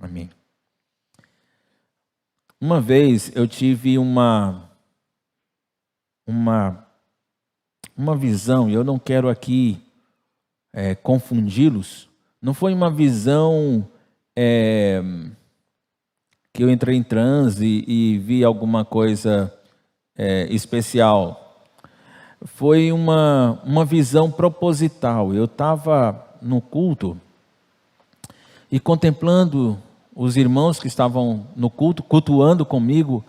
Amém. Uma vez eu tive uma visão, e eu não quero aqui confundi-los. Não foi uma visão que eu entrei em transe e vi alguma coisa especial. Foi uma visão proposital. Eu estava no culto e contemplando os irmãos que estavam no culto, cultuando comigo,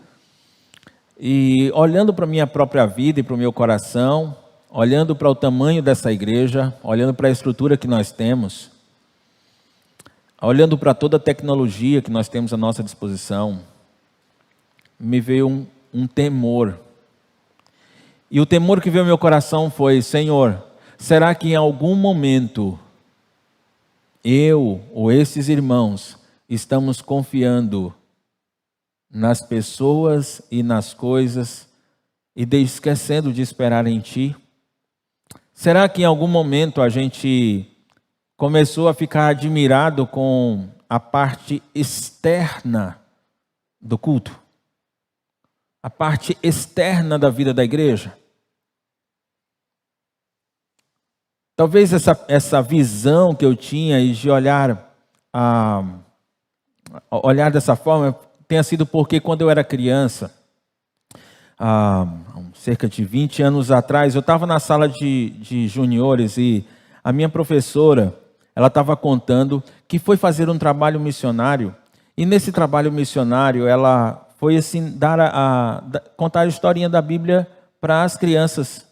e olhando para a minha própria vida e para o meu coração, olhando para o tamanho dessa igreja, olhando para a estrutura que nós temos, olhando para toda a tecnologia que nós temos à nossa disposição, me veio um temor. E o temor que veio ao meu coração foi: Senhor, será que em algum momento eu ou esses irmãos estamos confiando nas pessoas e nas coisas e esquecendo de esperar em Ti? Será que em algum momento a gente começou a ficar admirado com a parte externa do culto? A parte externa da vida da igreja? Talvez essa visão que eu tinha e de olhar dessa forma tenha sido porque quando eu era criança, cerca de 20 anos atrás, eu estava na sala de juniores e a minha professora, ela estava contando que foi fazer um trabalho missionário, e nesse trabalho missionário ela foi assim contar a historinha da Bíblia para as crianças.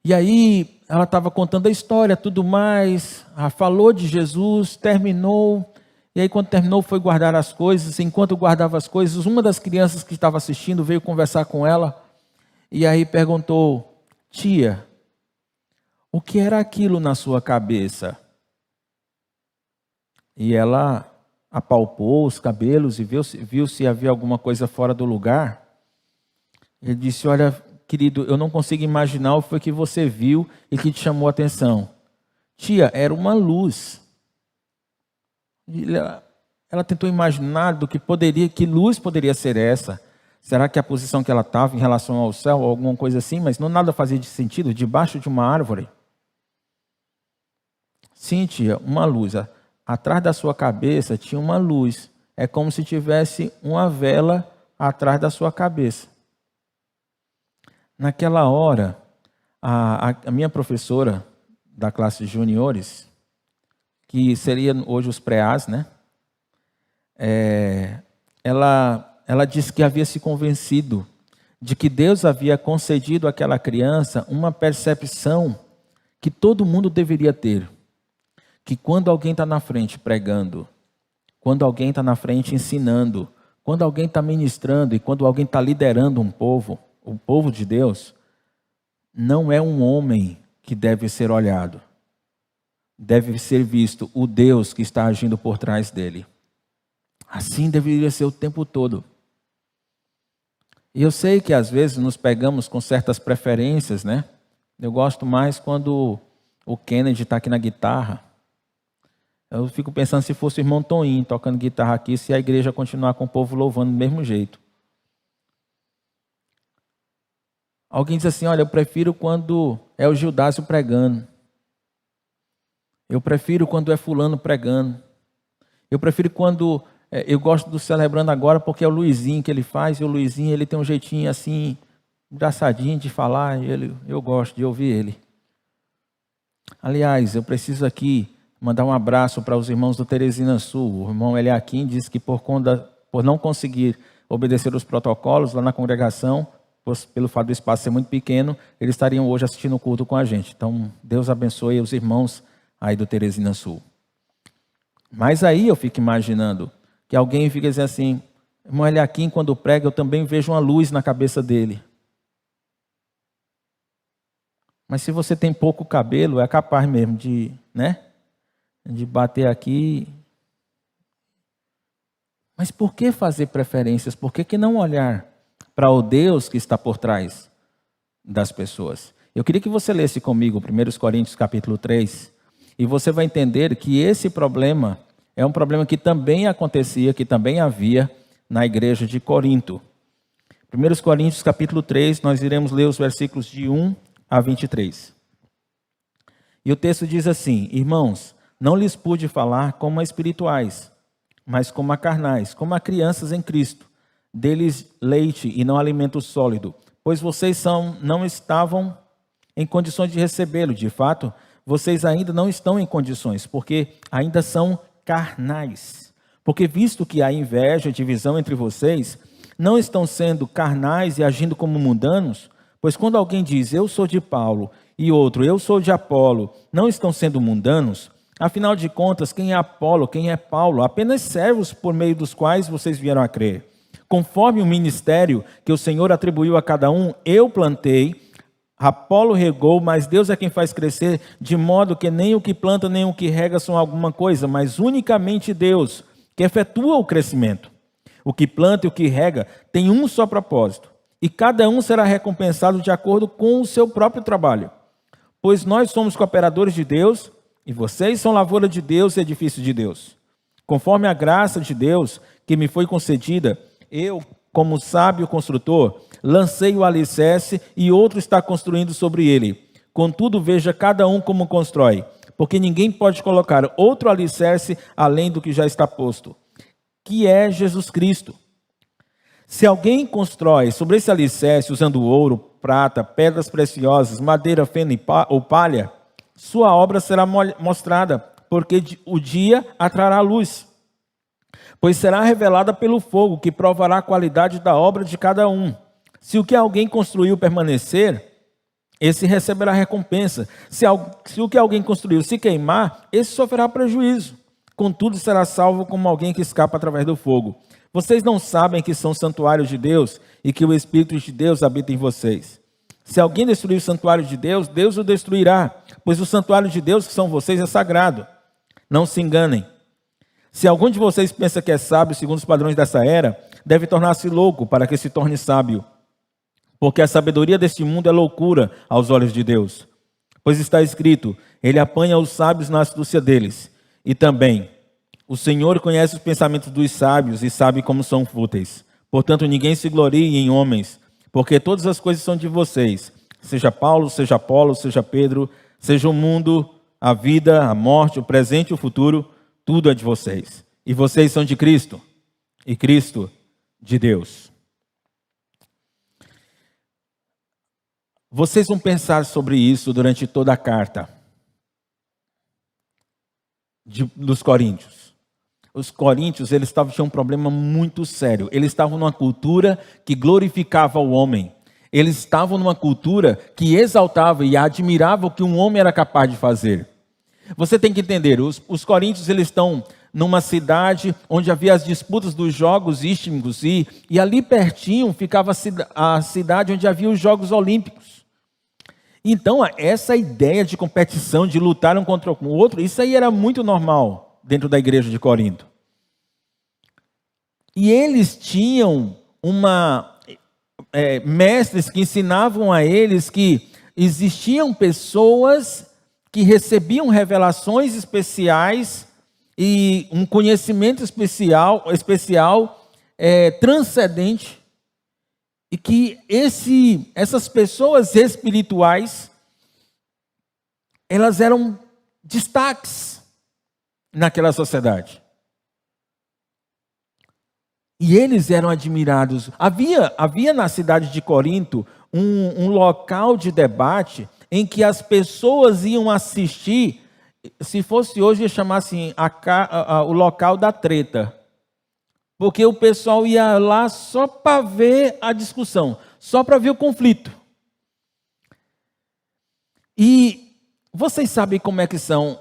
E aí ela estava contando a história, tudo mais, falou de Jesus, terminou, e aí quando terminou foi guardar as coisas. Enquanto guardava as coisas, uma das crianças que estava assistindo veio conversar com ela, e aí perguntou: tia, o que era aquilo na sua cabeça? E ela apalpou os cabelos e viu se havia alguma coisa fora do lugar. Ele disse: olha, querido, eu não consigo imaginar o que foi que você viu e que te chamou a atenção. Tia, era uma luz. Ela tentou imaginar que luz poderia ser essa. Será que a posição que ela estava em relação ao céu, ou alguma coisa assim, mas não nada fazia de sentido, debaixo de uma árvore. Sim, tia, uma luz. Atrás da sua cabeça tinha uma luz. É como se tivesse uma vela atrás da sua cabeça. Naquela hora, a minha professora da classe de juniores, que seria hoje os pré-As, né? Ela disse que havia se convencido de que Deus havia concedido àquela criança uma percepção que todo mundo deveria ter. Que quando alguém está na frente pregando, quando alguém está na frente ensinando, quando alguém está ministrando e quando alguém está liderando um povo, o povo de Deus, não é um homem que deve ser olhado. Deve ser visto o Deus que está agindo por trás dele. Assim deveria ser o tempo todo. E eu sei que às vezes nos pegamos com certas preferências, né? Eu gosto mais quando o Kennedy está aqui na guitarra. Eu fico pensando se fosse o irmão Toninho tocando guitarra aqui, se a igreja continuar com o povo louvando do mesmo jeito. Alguém diz assim: olha, eu prefiro quando é o Gildácio pregando. Eu prefiro quando é fulano pregando. Eu prefiro quando... eu gosto do Celebrando Agora porque é o Luizinho que ele faz, e o Luizinho ele tem um jeitinho assim, engraçadinho de falar, eu gosto de ouvir ele. Aliás, eu preciso aqui mandar um abraço para os irmãos do Teresina Sul. O irmão Eliakim disse que por não conseguir obedecer os protocolos lá na congregação, pelo fato do espaço ser muito pequeno, eles estariam hoje assistindo o culto com a gente. Então, Deus abençoe os irmãos aí do Teresina Sul. Mas aí eu fico imaginando que alguém fica dizendo assim: irmão Eliakim, quando prega, eu também vejo uma luz na cabeça dele. Mas se você tem pouco cabelo, é capaz mesmo de bater aqui. Mas por que fazer preferências? Por que não olhar para o Deus que está por trás das pessoas? Eu queria que você lesse comigo 1 Coríntios capítulo 3, e você vai entender que esse problema é um problema que também acontecia, que também havia na igreja de Corinto. 1 Coríntios capítulo 3, nós iremos ler os versículos de 1 a 23. E o texto diz assim: irmãos, não lhes pude falar como a espirituais, mas como a carnais, como a crianças em Cristo. Deles leite e não alimento sólido, pois vocês não estavam em condições de recebê-lo. De fato, vocês ainda não estão em condições, porque ainda são carnais. Porque visto que há inveja e divisão entre vocês, não estão sendo carnais e agindo como mundanos? Pois quando alguém diz, eu sou de Paulo, e outro, eu sou de Apolo, não estão sendo mundanos? Afinal de contas, quem é Apolo, quem é Paulo? Apenas servos por meio dos quais vocês vieram a crer. Conforme o ministério que o Senhor atribuiu a cada um, eu plantei, Apolo regou, mas Deus é quem faz crescer, de modo que nem o que planta nem o que rega são alguma coisa, mas unicamente Deus, que efetua o crescimento. O que planta e o que rega tem um só propósito, e cada um será recompensado de acordo com o seu próprio trabalho. Pois nós somos cooperadores de Deus, e vocês são lavoura de Deus e edifício de Deus. Conforme a graça de Deus que me foi concedida, eu, como sábio construtor, lancei o alicerce e outro está construindo sobre ele. Contudo, veja cada um como constrói, porque ninguém pode colocar outro alicerce além do que já está posto, que é Jesus Cristo. Se alguém constrói sobre esse alicerce usando ouro, prata, pedras preciosas, madeira, feno ou palha, sua obra será mostrada, porque o dia atrará luz, pois será revelada pelo fogo, que provará a qualidade da obra de cada um. Se o que alguém construiu permanecer, esse receberá recompensa. Se o que alguém construiu se queimar, esse sofrerá prejuízo. Contudo, será salvo como alguém que escapa através do fogo. Vocês não sabem que são santuários de Deus e que o Espírito de Deus habita em vocês. Se alguém destruir o santuário de Deus, Deus o destruirá, pois o santuário de Deus, que são vocês, é sagrado. Não se enganem. Se algum de vocês pensa que é sábio segundo os padrões dessa era, deve tornar-se louco para que se torne sábio. Porque a sabedoria deste mundo é loucura aos olhos de Deus. Pois está escrito, ele apanha os sábios na astúcia deles. E também, o Senhor conhece os pensamentos dos sábios e sabe como são fúteis. Portanto, ninguém se glorie em homens, porque todas as coisas são de vocês. Seja Paulo, seja Apolo, seja Pedro, seja o mundo, a vida, a morte, o presente e o futuro, tudo é de vocês. E vocês são de Cristo, e Cristo de Deus. Vocês vão pensar sobre isso durante toda a carta dos Coríntios. Os coríntios, tinham um problema muito sério. Eles estavam numa cultura que glorificava o homem. Eles estavam numa cultura que exaltava e admirava o que um homem era capaz de fazer. Você tem que entender, os coríntios eles estão numa cidade onde havia as disputas dos jogos ístmicos e ali pertinho ficava a cidade onde havia os Jogos Olímpicos. Então, essa ideia de competição, de lutar um contra o outro, isso aí era muito normal dentro da igreja de Corinto. E eles tinham mestres que ensinavam a eles que existiam pessoas que recebiam revelações especiais e um conhecimento especial transcendente, e que essas pessoas espirituais, elas eram destaques naquela sociedade. E eles eram admirados. Havia na cidade de Corinto um local de debate em que as pessoas iam assistir. Se fosse hoje, ia chamar assim, o local da treta. Porque o pessoal ia lá só para ver a discussão, só para ver o conflito. E vocês sabem como é que são.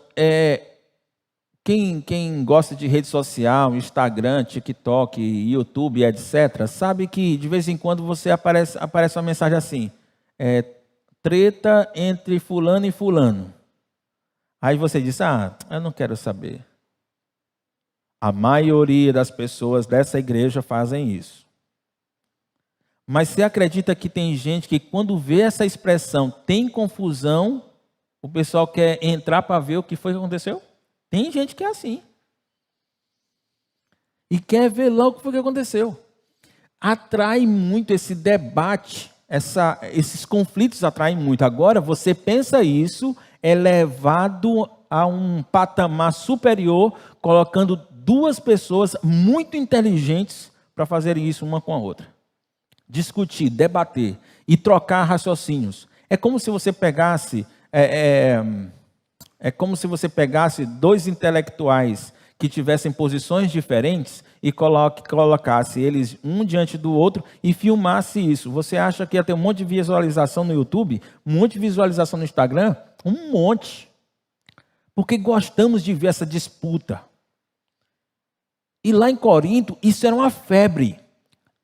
Quem gosta de rede social, Instagram, TikTok, YouTube, etc., sabe que de vez em quando aparece uma mensagem assim, treta entre fulano e fulano. Aí você diz, eu não quero saber. A maioria das pessoas dessa igreja fazem isso. Mas você acredita que tem gente que quando vê essa expressão, tem confusão, o pessoal quer entrar para ver o que foi que aconteceu? Tem gente que é assim. e quer ver logo o que foi que aconteceu. Atrai muito esse debate, esses conflitos atraem muito. Agora, você pensa isso, é levado a um patamar superior, colocando duas pessoas muito inteligentes para fazerem isso uma com a outra. Discutir, debater e trocar raciocínios. É como se você pegasse, como se você pegasse dois intelectuais que tivessem posições diferentes e colocasse eles um diante do outro e filmasse isso. Você acha que ia ter um monte de visualização no YouTube? Um monte de visualização no Instagram? Um monte. Porque gostamos de ver essa disputa. E lá em Corinto, isso era uma febre.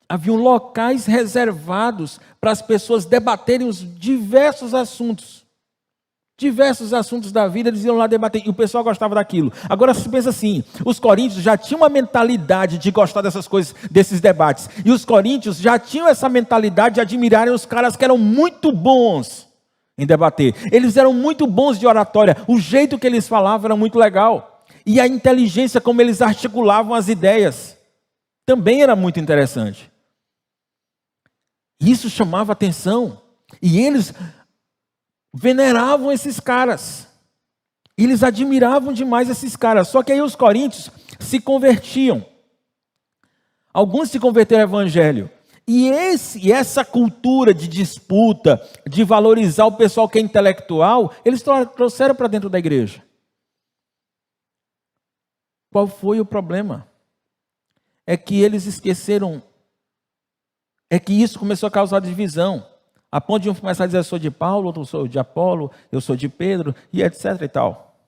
Haviam locais reservados para as pessoas debaterem os diversos assuntos. Diversos assuntos da vida, eles iam lá debater, e o pessoal gostava daquilo. Agora, você pensa assim, os coríntios já tinham uma mentalidade de gostar dessas coisas, desses debates. E os coríntios já tinham essa mentalidade de admirarem os caras que eram muito bons em debater. Eles eram muito bons de oratória, o jeito que eles falavam era muito legal. E a inteligência como eles articulavam as ideias também era muito interessante. Isso chamava atenção. E eles veneravam esses caras. Eles admiravam demais esses caras. Só que aí os coríntios se convertiam. Alguns se converteram ao evangelho. E essa cultura de disputa, de valorizar o pessoal que é intelectual, eles trouxeram para dentro da igreja. Qual foi o problema? É que eles esqueceram, é que isso começou a causar divisão. A ponto de um começar a dizer, eu sou de Paulo, outro sou de Apolo, eu sou de Pedro, e etc e tal.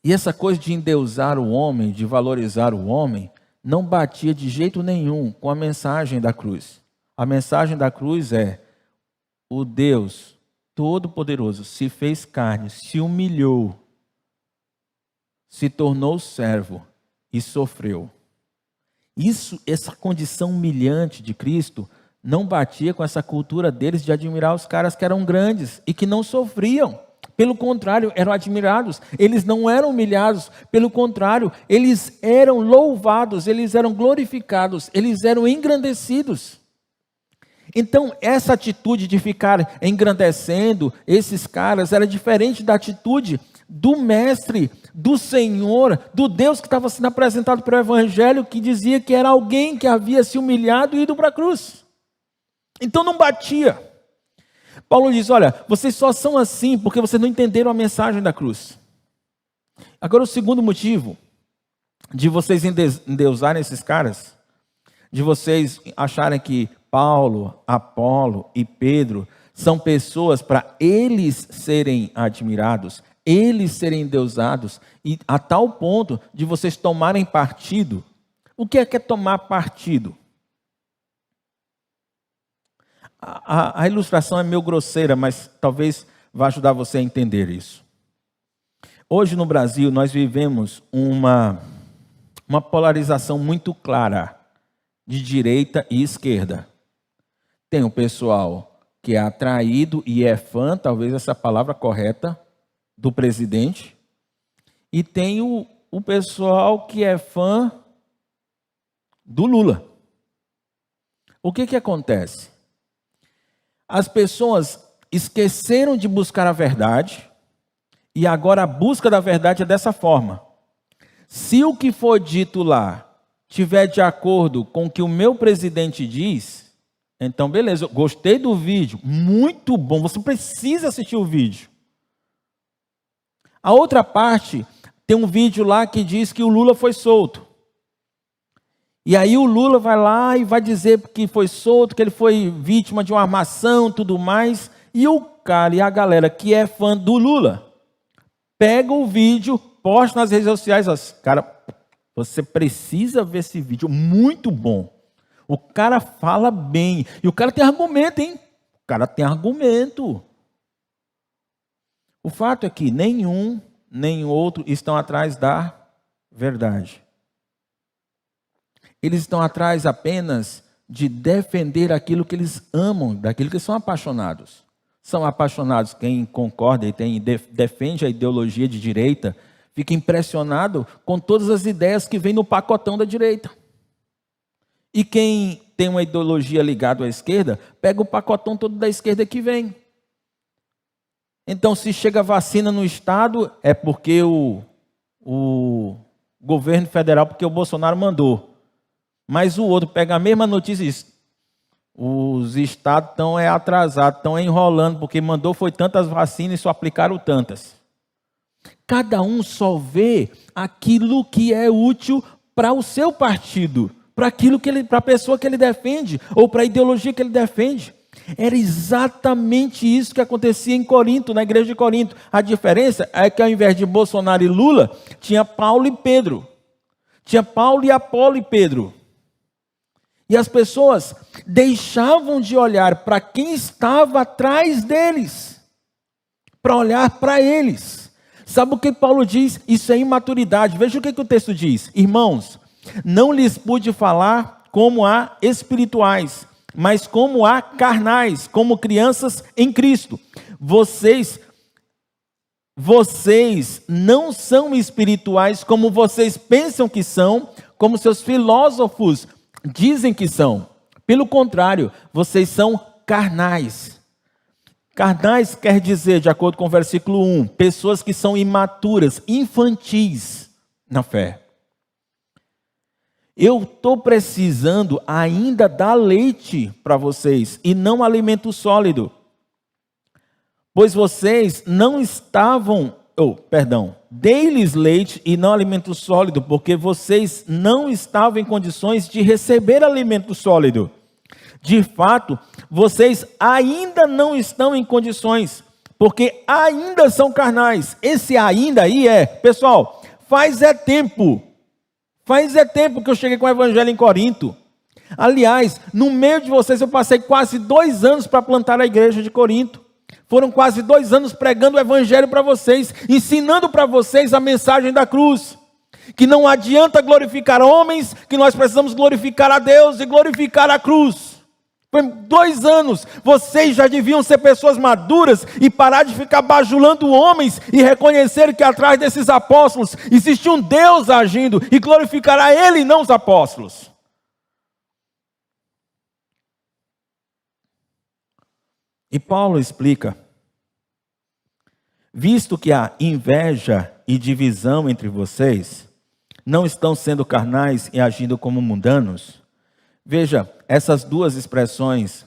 E essa coisa de endeusar o homem, de valorizar o homem, não batia de jeito nenhum com a mensagem da cruz. A mensagem da cruz é, o Deus Todo-Poderoso se fez carne, se humilhou, se tornou servo e sofreu. Essa condição humilhante de Cristo não batia com essa cultura deles de admirar os caras que eram grandes e que não sofriam. Pelo contrário, eram admirados. Eles não eram humilhados. Pelo contrário, eles eram louvados, eles eram glorificados, eles eram engrandecidos. Então, essa atitude de ficar engrandecendo esses caras era diferente da atitude do mestre, do Senhor, do Deus que estava sendo apresentado para o Evangelho, que dizia que era alguém que havia se humilhado e ido para a cruz. Então não batia. Paulo diz, olha, vocês só são assim porque vocês não entenderam a mensagem da cruz. Agora o segundo motivo de vocês endeusarem esses caras, de vocês acharem que Paulo, Apolo e Pedro são pessoas para eles serem admirados, eles serem endeusados, e a tal ponto de vocês tomarem partido. O que é tomar partido? A ilustração é meio grosseira, mas talvez vá ajudar você a entender isso. Hoje no Brasil nós vivemos uma polarização muito clara de direita e esquerda. Tem o pessoal que é atraído e é fã, talvez essa palavra correta, do presidente, e tem o pessoal que é fã do Lula. O que acontece? As pessoas esqueceram de buscar a verdade, e agora a busca da verdade é dessa forma. Se o que for dito lá estiver de acordo com o que o meu presidente diz, então beleza, gostei do vídeo, muito bom, você precisa assistir o vídeo. A outra parte, tem um vídeo lá que diz que o Lula foi solto. E aí o Lula vai lá e vai dizer que foi solto, que ele foi vítima de uma armação e tudo mais. E o cara e a galera que é fã do Lula, pega o vídeo, posta nas redes sociais. Cara, você precisa ver esse vídeo, muito bom. O cara fala bem. E o cara tem argumento, hein? O cara tem argumento. O fato é que nenhum, nem outro estão atrás da verdade. Eles estão atrás apenas de defender aquilo que eles amam, daquilo que são apaixonados. São apaixonados quem concorda e defende a ideologia de direita, fica impressionado com todas as ideias que vêm no pacotão da direita. E quem tem uma ideologia ligada à esquerda, pega o pacotão todo da esquerda que vem. Então, se chega vacina no Estado, é porque o governo federal, porque o Bolsonaro mandou. Mas o outro pega a mesma notícia e diz, os estados estão atrasados, estão enrolando, porque mandou foi tantas vacinas e só aplicaram tantas. Cada um só vê aquilo que é útil para o seu partido, para a pessoa que ele defende, ou para a ideologia que ele defende. Era exatamente isso que acontecia em Corinto, na igreja de Corinto. A diferença é que ao invés de Bolsonaro e Lula, tinha Paulo e Pedro. Tinha Paulo e Apolo e Pedro. E as pessoas deixavam de olhar para quem estava atrás deles, para olhar para eles. Sabe o que Paulo diz? Isso é imaturidade. Veja o que o texto diz. Irmãos, não lhes pude falar como a espirituais, mas como a carnais, como crianças em Cristo. Vocês não são espirituais como vocês pensam que são, como seus filósofos dizem que são. Pelo contrário, vocês são carnais. Carnais quer dizer, de acordo com o versículo 1, pessoas que são imaturas, infantis na fé. Eu estou precisando ainda dar leite para vocês e não alimento sólido. Pois vocês não estavam, dei-lhes leite e não alimento sólido, porque vocês não estavam em condições de receber alimento sólido. De fato, vocês ainda não estão em condições, porque ainda são carnais. Esse ainda aí pessoal, faz tempo que eu cheguei com o evangelho em Corinto. Aliás, no meio de vocês eu passei quase 2 anos para plantar a igreja de Corinto. Foram quase 2 anos pregando o evangelho para vocês, ensinando para vocês a mensagem da cruz. Que não adianta glorificar homens, que nós precisamos glorificar a Deus e glorificar a cruz. Foi 2 anos, vocês já deviam ser pessoas maduras e parar de ficar bajulando homens e reconhecer que atrás desses apóstolos existe um Deus agindo e glorificar a Ele e não os apóstolos. E Paulo explica, visto que há inveja e divisão entre vocês, não estão sendo carnais e agindo como mundanos? Veja, essas duas expressões,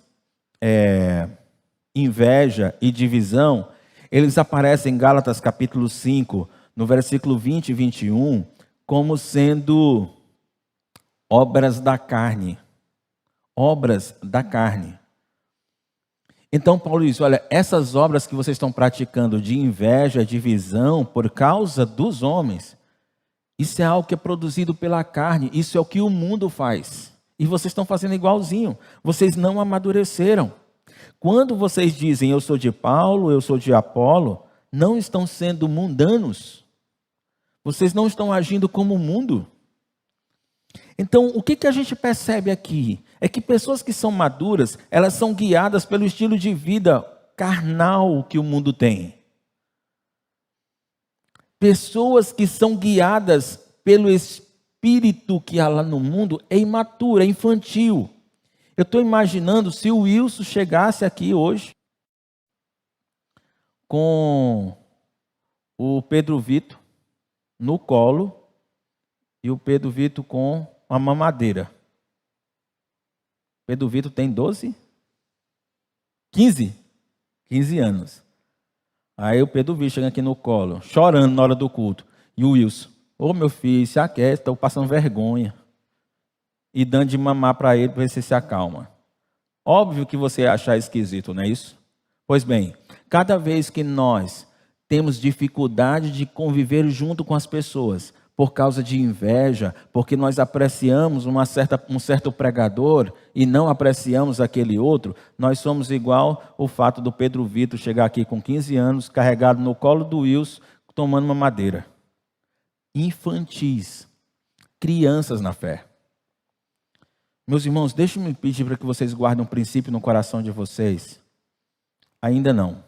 inveja e divisão, eles aparecem em Gálatas capítulo 5, no versículo 20 e 21, como sendo obras da carne. Obras da carne. Então Paulo diz, olha, essas obras que vocês estão praticando de inveja, divisão, por causa dos homens, isso é algo que é produzido pela carne, isso é o que o mundo faz. E vocês estão fazendo igualzinho, vocês não amadureceram. Quando vocês dizem, eu sou de Paulo, eu sou de Apolo, não estão sendo mundanos. Vocês não estão agindo como o mundo. Então, o que a gente percebe aqui? É que pessoas que são maduras, elas são guiadas pelo estilo de vida carnal que o mundo tem. Pessoas que são guiadas pelo espírito que há lá no mundo é imaturo, é infantil. Eu estou imaginando se o Wilson chegasse aqui hoje com o Pedro Vitor no colo e o Pedro Vitor com uma mamadeira. Pedro Vitor tem 15 anos. Aí o Pedro Vitor chega aqui no colo, chorando na hora do culto. E o Wilson, meu filho, se aquieta, estou passando vergonha. E dando de mamar para ele, para ver se se acalma. Óbvio que você ia achar esquisito, não é isso? Pois bem, cada vez que nós temos dificuldade de conviver junto com as pessoas, por causa de inveja, porque nós apreciamos um certo pregador e não apreciamos aquele outro, nós somos igual o fato do Pedro Vitor chegar aqui com 15 anos, carregado no colo do Wilson, tomando uma madeira. Infantis, crianças na fé. Meus irmãos, deixem-me pedir para que vocês guardem um princípio no coração de vocês. Ainda não.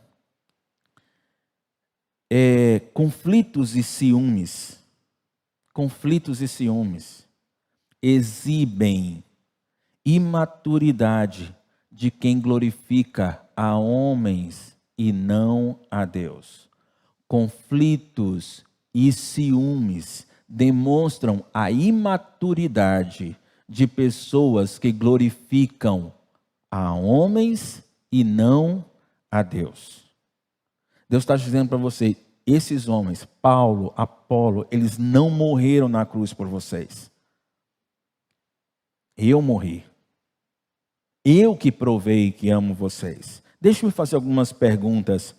conflitos e ciúmes. Conflitos e ciúmes exibem imaturidade de quem glorifica a homens e não a Deus. Conflitos e ciúmes demonstram a imaturidade de pessoas que glorificam a homens e não a Deus. Deus está dizendo para você, esses homens, Paulo, Apolo, eles não morreram na cruz por vocês. Eu morri. Eu que provei que amo vocês. Deixa-me fazer algumas perguntas.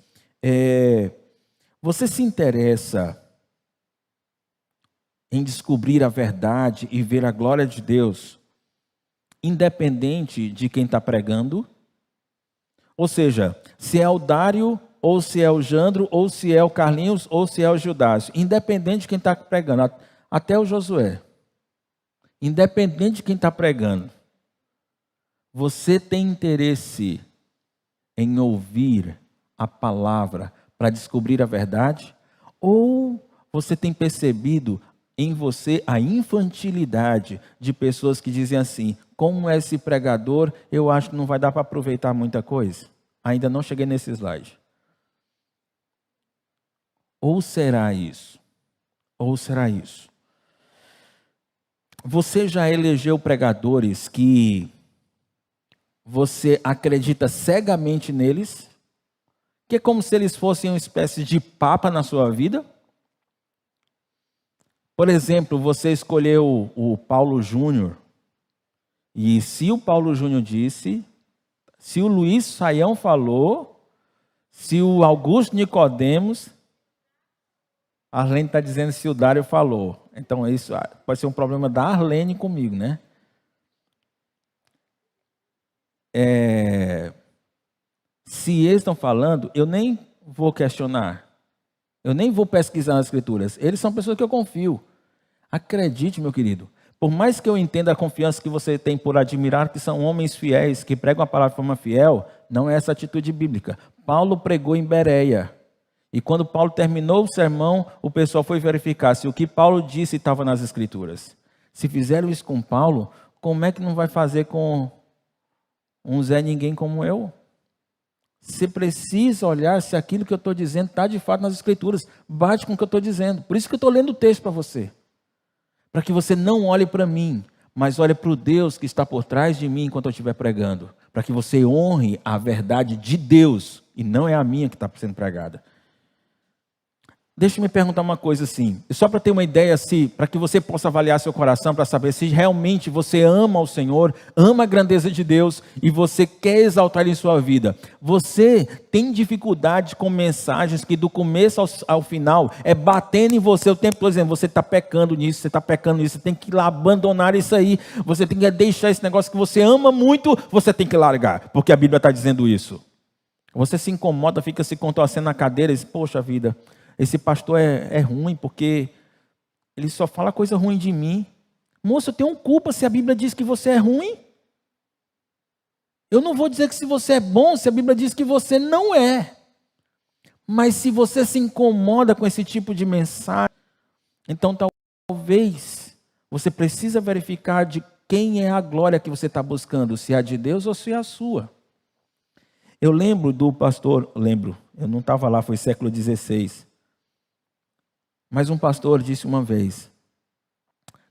Você se interessa em descobrir a verdade e ver a glória de Deus, independente de quem está pregando? Ou seja, se é o Dário, ou se é o Jandro, ou se é o Carlinhos, ou se é o Judásio. Independente de quem está pregando, até o Josué. Independente de quem está pregando. Você tem interesse em ouvir a palavra para descobrir a verdade? Ou você tem percebido em você a infantilidade de pessoas que dizem assim, como é esse pregador, eu acho que não vai dar para aproveitar muita coisa? Ainda não cheguei nesse slide. Ou será isso? Ou será isso? Você já elegeu pregadores que você acredita cegamente neles? Que é como se eles fossem uma espécie de papa na sua vida? Por exemplo, você escolheu o Paulo Júnior. E se o Paulo Júnior disse, se o Luiz Saião falou, se o Augusto Nicodemos, a Arlene está dizendo se o Dário falou. Então isso pode ser um problema da Arlene comigo, né? Se eles estão falando, eu nem vou questionar. Eu nem vou pesquisar nas escrituras. Eles são pessoas que eu confio. Acredite, meu querido. Por mais que eu entenda a confiança que você tem por admirar que são homens fiéis, que pregam a palavra de forma fiel, não é essa atitude bíblica. Paulo pregou em Bereia. E quando Paulo terminou o sermão, o pessoal foi verificar se o que Paulo disse estava nas escrituras. Se fizeram isso com Paulo, como é que não vai fazer com um Zé Ninguém como eu? Você precisa olhar se aquilo que eu estou dizendo está de fato nas escrituras. Bate com o que eu estou dizendo. Por isso que eu estou lendo o texto para você. Para que você não olhe para mim, mas olhe para o Deus que está por trás de mim enquanto eu estiver pregando. Para que você honre a verdade de Deus e não é a minha que está sendo pregada. Deixa eu me perguntar uma coisa assim, só para ter uma ideia, para que você possa avaliar seu coração, para saber se realmente você ama o Senhor, ama a grandeza de Deus e você quer exaltar Ele em sua vida. Você tem dificuldade com mensagens que do começo ao final é batendo em você o tempo todo, dizendo, você está pecando nisso, você está pecando nisso, você tem que ir lá abandonar isso aí, você tem que deixar esse negócio que você ama muito, você tem que largar, porque a Bíblia está dizendo isso. Você se incomoda, fica se contorcendo na cadeira e diz, poxa vida, esse pastor é ruim porque ele só fala coisa ruim de mim. Moço, eu tenho culpa se a Bíblia diz que você é ruim. Eu não vou dizer que se você é bom, se a Bíblia diz que você não é. Mas se você se incomoda com esse tipo de mensagem, então talvez você precisa verificar de quem é a glória que você está buscando, se é a de Deus ou se é a sua. Eu lembro do pastor, eu não estava lá, foi século XVI. Mas um pastor disse uma vez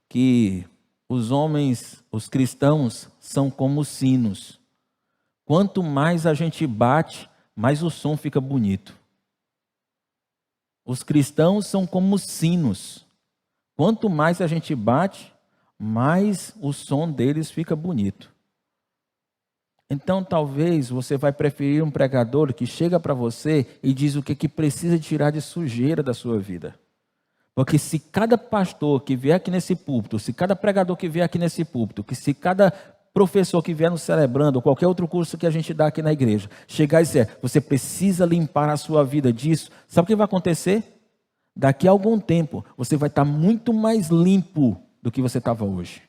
que os homens, os cristãos, são como sinos. Quanto mais a gente bate, mais o som fica bonito. Os cristãos são como sinos. Quanto mais a gente bate, mais o som deles fica bonito. Então talvez você vai preferir um pregador que chega para você e diz o que precisa tirar de sujeira da sua vida. Porque se cada pastor que vier aqui nesse púlpito, se cada pregador que vier aqui nesse púlpito, que se cada professor que vier no Celebrando, ou qualquer outro curso que a gente dá aqui na igreja, chegar e dizer, você precisa limpar a sua vida disso, sabe o que vai acontecer? Daqui a algum tempo, você vai estar muito mais limpo do que você estava hoje.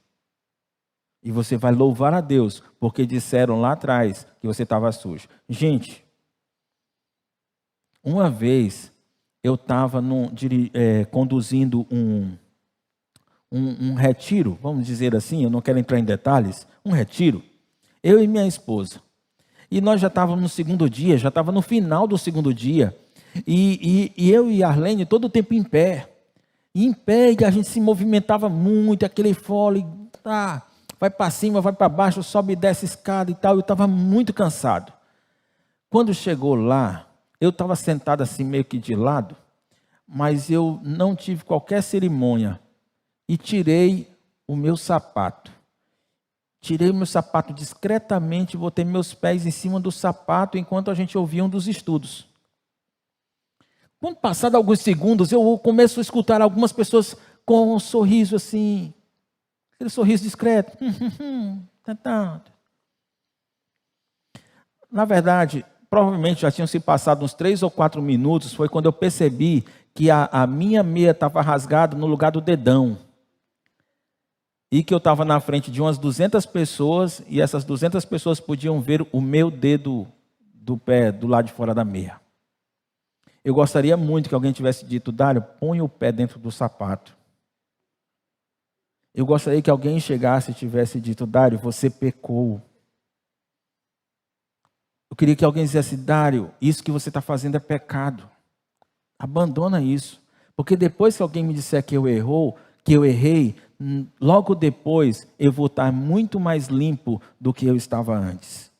E você vai louvar a Deus, porque disseram lá atrás que você estava sujo. Gente, uma vez eu estava conduzindo um retiro, vamos dizer assim, eu não quero entrar em detalhes, um retiro, eu e minha esposa. E nós já estávamos no segundo dia, já estava no final do segundo dia, e eu e a Arlene todo o tempo em pé, e a gente se movimentava muito, aquele fole, vai para cima, vai para baixo, sobe e desce escada e tal, eu estava muito cansado. Quando chegou lá, eu estava sentado assim meio que de lado, mas eu não tive qualquer cerimônia e tirei o meu sapato. Tirei o meu sapato discretamente, botei meus pés em cima do sapato enquanto a gente ouvia um dos estudos. Quando passados alguns segundos, eu começo a escutar algumas pessoas com um sorriso assim, aquele sorriso discreto. Na verdade, provavelmente já tinham se passado uns 3 ou 4 minutos, foi quando eu percebi que a minha meia estava rasgada no lugar do dedão. E que eu estava na frente de umas 200 pessoas, e essas 200 pessoas podiam ver o meu dedo do pé, do lado de fora da meia. Eu gostaria muito que alguém tivesse dito, Dário, põe o pé dentro do sapato. Eu gostaria que alguém chegasse e tivesse dito, Dário, você pecou. Eu queria que alguém dissesse, Dário, isso que você está fazendo é pecado. Abandona isso. Porque depois que alguém me disser que eu errei, logo depois eu vou estar muito mais limpo do que eu estava antes.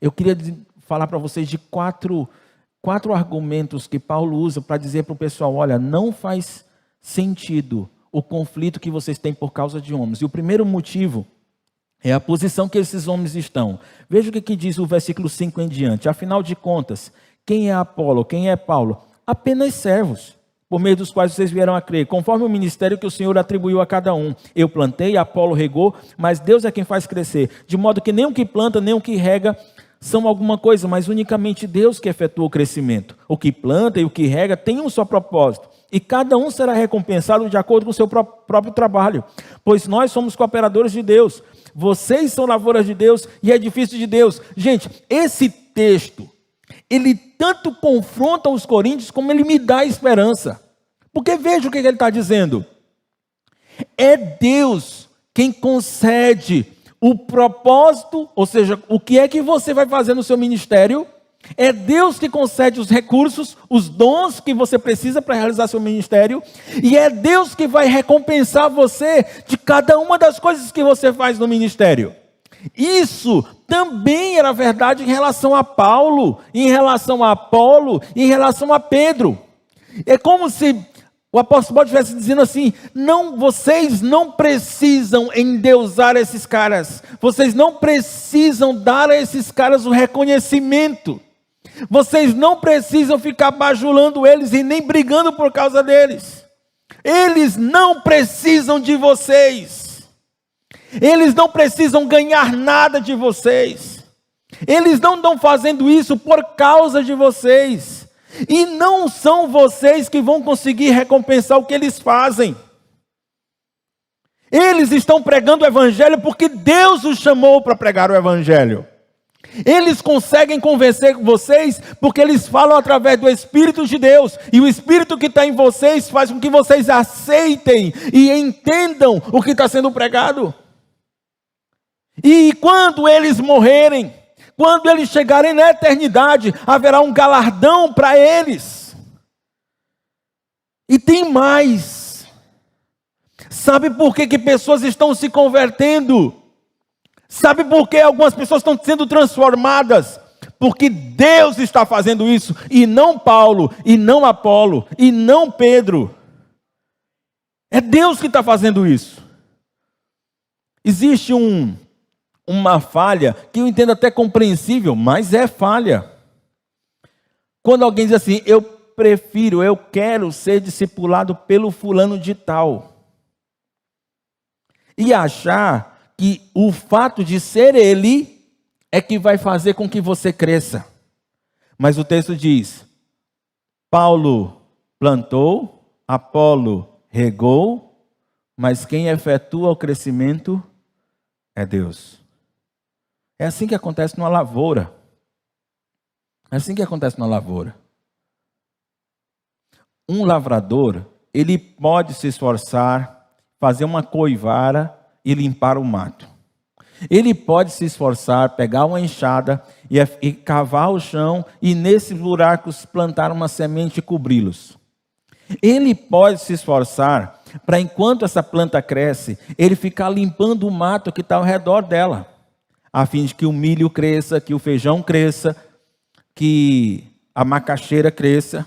Eu queria falar para vocês de quatro argumentos que Paulo usa para dizer para o pessoal, olha, não faz sentido o conflito que vocês têm por causa de homens. E o primeiro motivo é a posição que esses homens estão. Veja o que diz o versículo 5 em diante. Afinal de contas, quem é Apolo, quem é Paulo? Apenas servos, por meio dos quais vocês vieram a crer, conforme o ministério que o Senhor atribuiu a cada um. Eu plantei, Apolo regou, mas Deus é quem faz crescer. De modo que nem o que planta, nem o que rega são alguma coisa, mas unicamente Deus que efetua o crescimento. O que planta e o que rega tem um só propósito, e cada um será recompensado de acordo com o seu próprio trabalho. Pois nós somos cooperadores de Deus. Vocês são lavouras de Deus e edifícios de Deus. Gente, esse texto, ele tanto confronta os coríntios, como ele me dá esperança. Porque veja o que ele está dizendo. É Deus quem concede o propósito, ou seja, o que é que você vai fazer no seu ministério. É Deus que concede os recursos, os dons que você precisa para realizar seu ministério. E é Deus que vai recompensar você de cada uma das coisas que você faz no ministério. Isso também era verdade em relação a Paulo, em relação a Apolo, em relação a Pedro. É como se o apóstolo Paulo estivesse dizendo assim, vocês não precisam endeusar esses caras, vocês não precisam dar a esses caras o reconhecimento, vocês não precisam ficar bajulando eles e nem brigando por causa deles. Eles não precisam de vocês. Eles não precisam ganhar nada de vocês. Eles não estão fazendo isso por causa de vocês. E não são vocês que vão conseguir recompensar o que eles fazem. Eles estão pregando o evangelho porque Deus os chamou para pregar o evangelho. Eles conseguem convencer vocês porque eles falam através do Espírito de Deus. E o Espírito que está em vocês faz com que vocês aceitem e entendam o que está sendo pregado. E quando eles morrerem, quando eles chegarem na eternidade, haverá um galardão para eles. E tem mais. Sabe por que pessoas estão se convertendo? Sabe por que algumas pessoas estão sendo transformadas? Porque Deus está fazendo isso, e não Paulo, e não Apolo, e não Pedro. É Deus que está fazendo isso. Existe uma falha, que eu entendo até compreensível, mas é falha. Quando alguém diz assim, eu quero ser discipulado pelo fulano de tal. E achar que o fato de ser ele é que vai fazer com que você cresça. Mas o texto diz, Paulo plantou, Apolo regou, mas quem efetua o crescimento é Deus. É assim que acontece numa lavoura. É assim que acontece numa lavoura. Um lavrador, ele pode se esforçar, fazer uma coivara e limpar o mato. Ele pode se esforçar, pegar uma enxada e cavar o chão e nesses buracos plantar uma semente e cobri-los. Ele pode se esforçar para, enquanto essa planta cresce, ele ficar limpando o mato que está ao redor dela, a fim de que o milho cresça, que o feijão cresça, que a macaxeira cresça.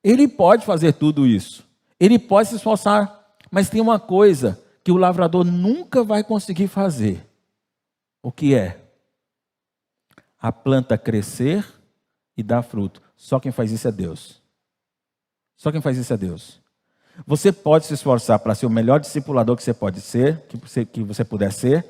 Ele pode fazer tudo isso. Ele pode se esforçar, mas tem uma coisa que o lavrador nunca vai conseguir fazer. O que é? A planta crescer e dar fruto. Só quem faz isso é Deus. Só quem faz isso é Deus. Você pode se esforçar para ser o melhor discipulador que você pode ser, que você puder ser.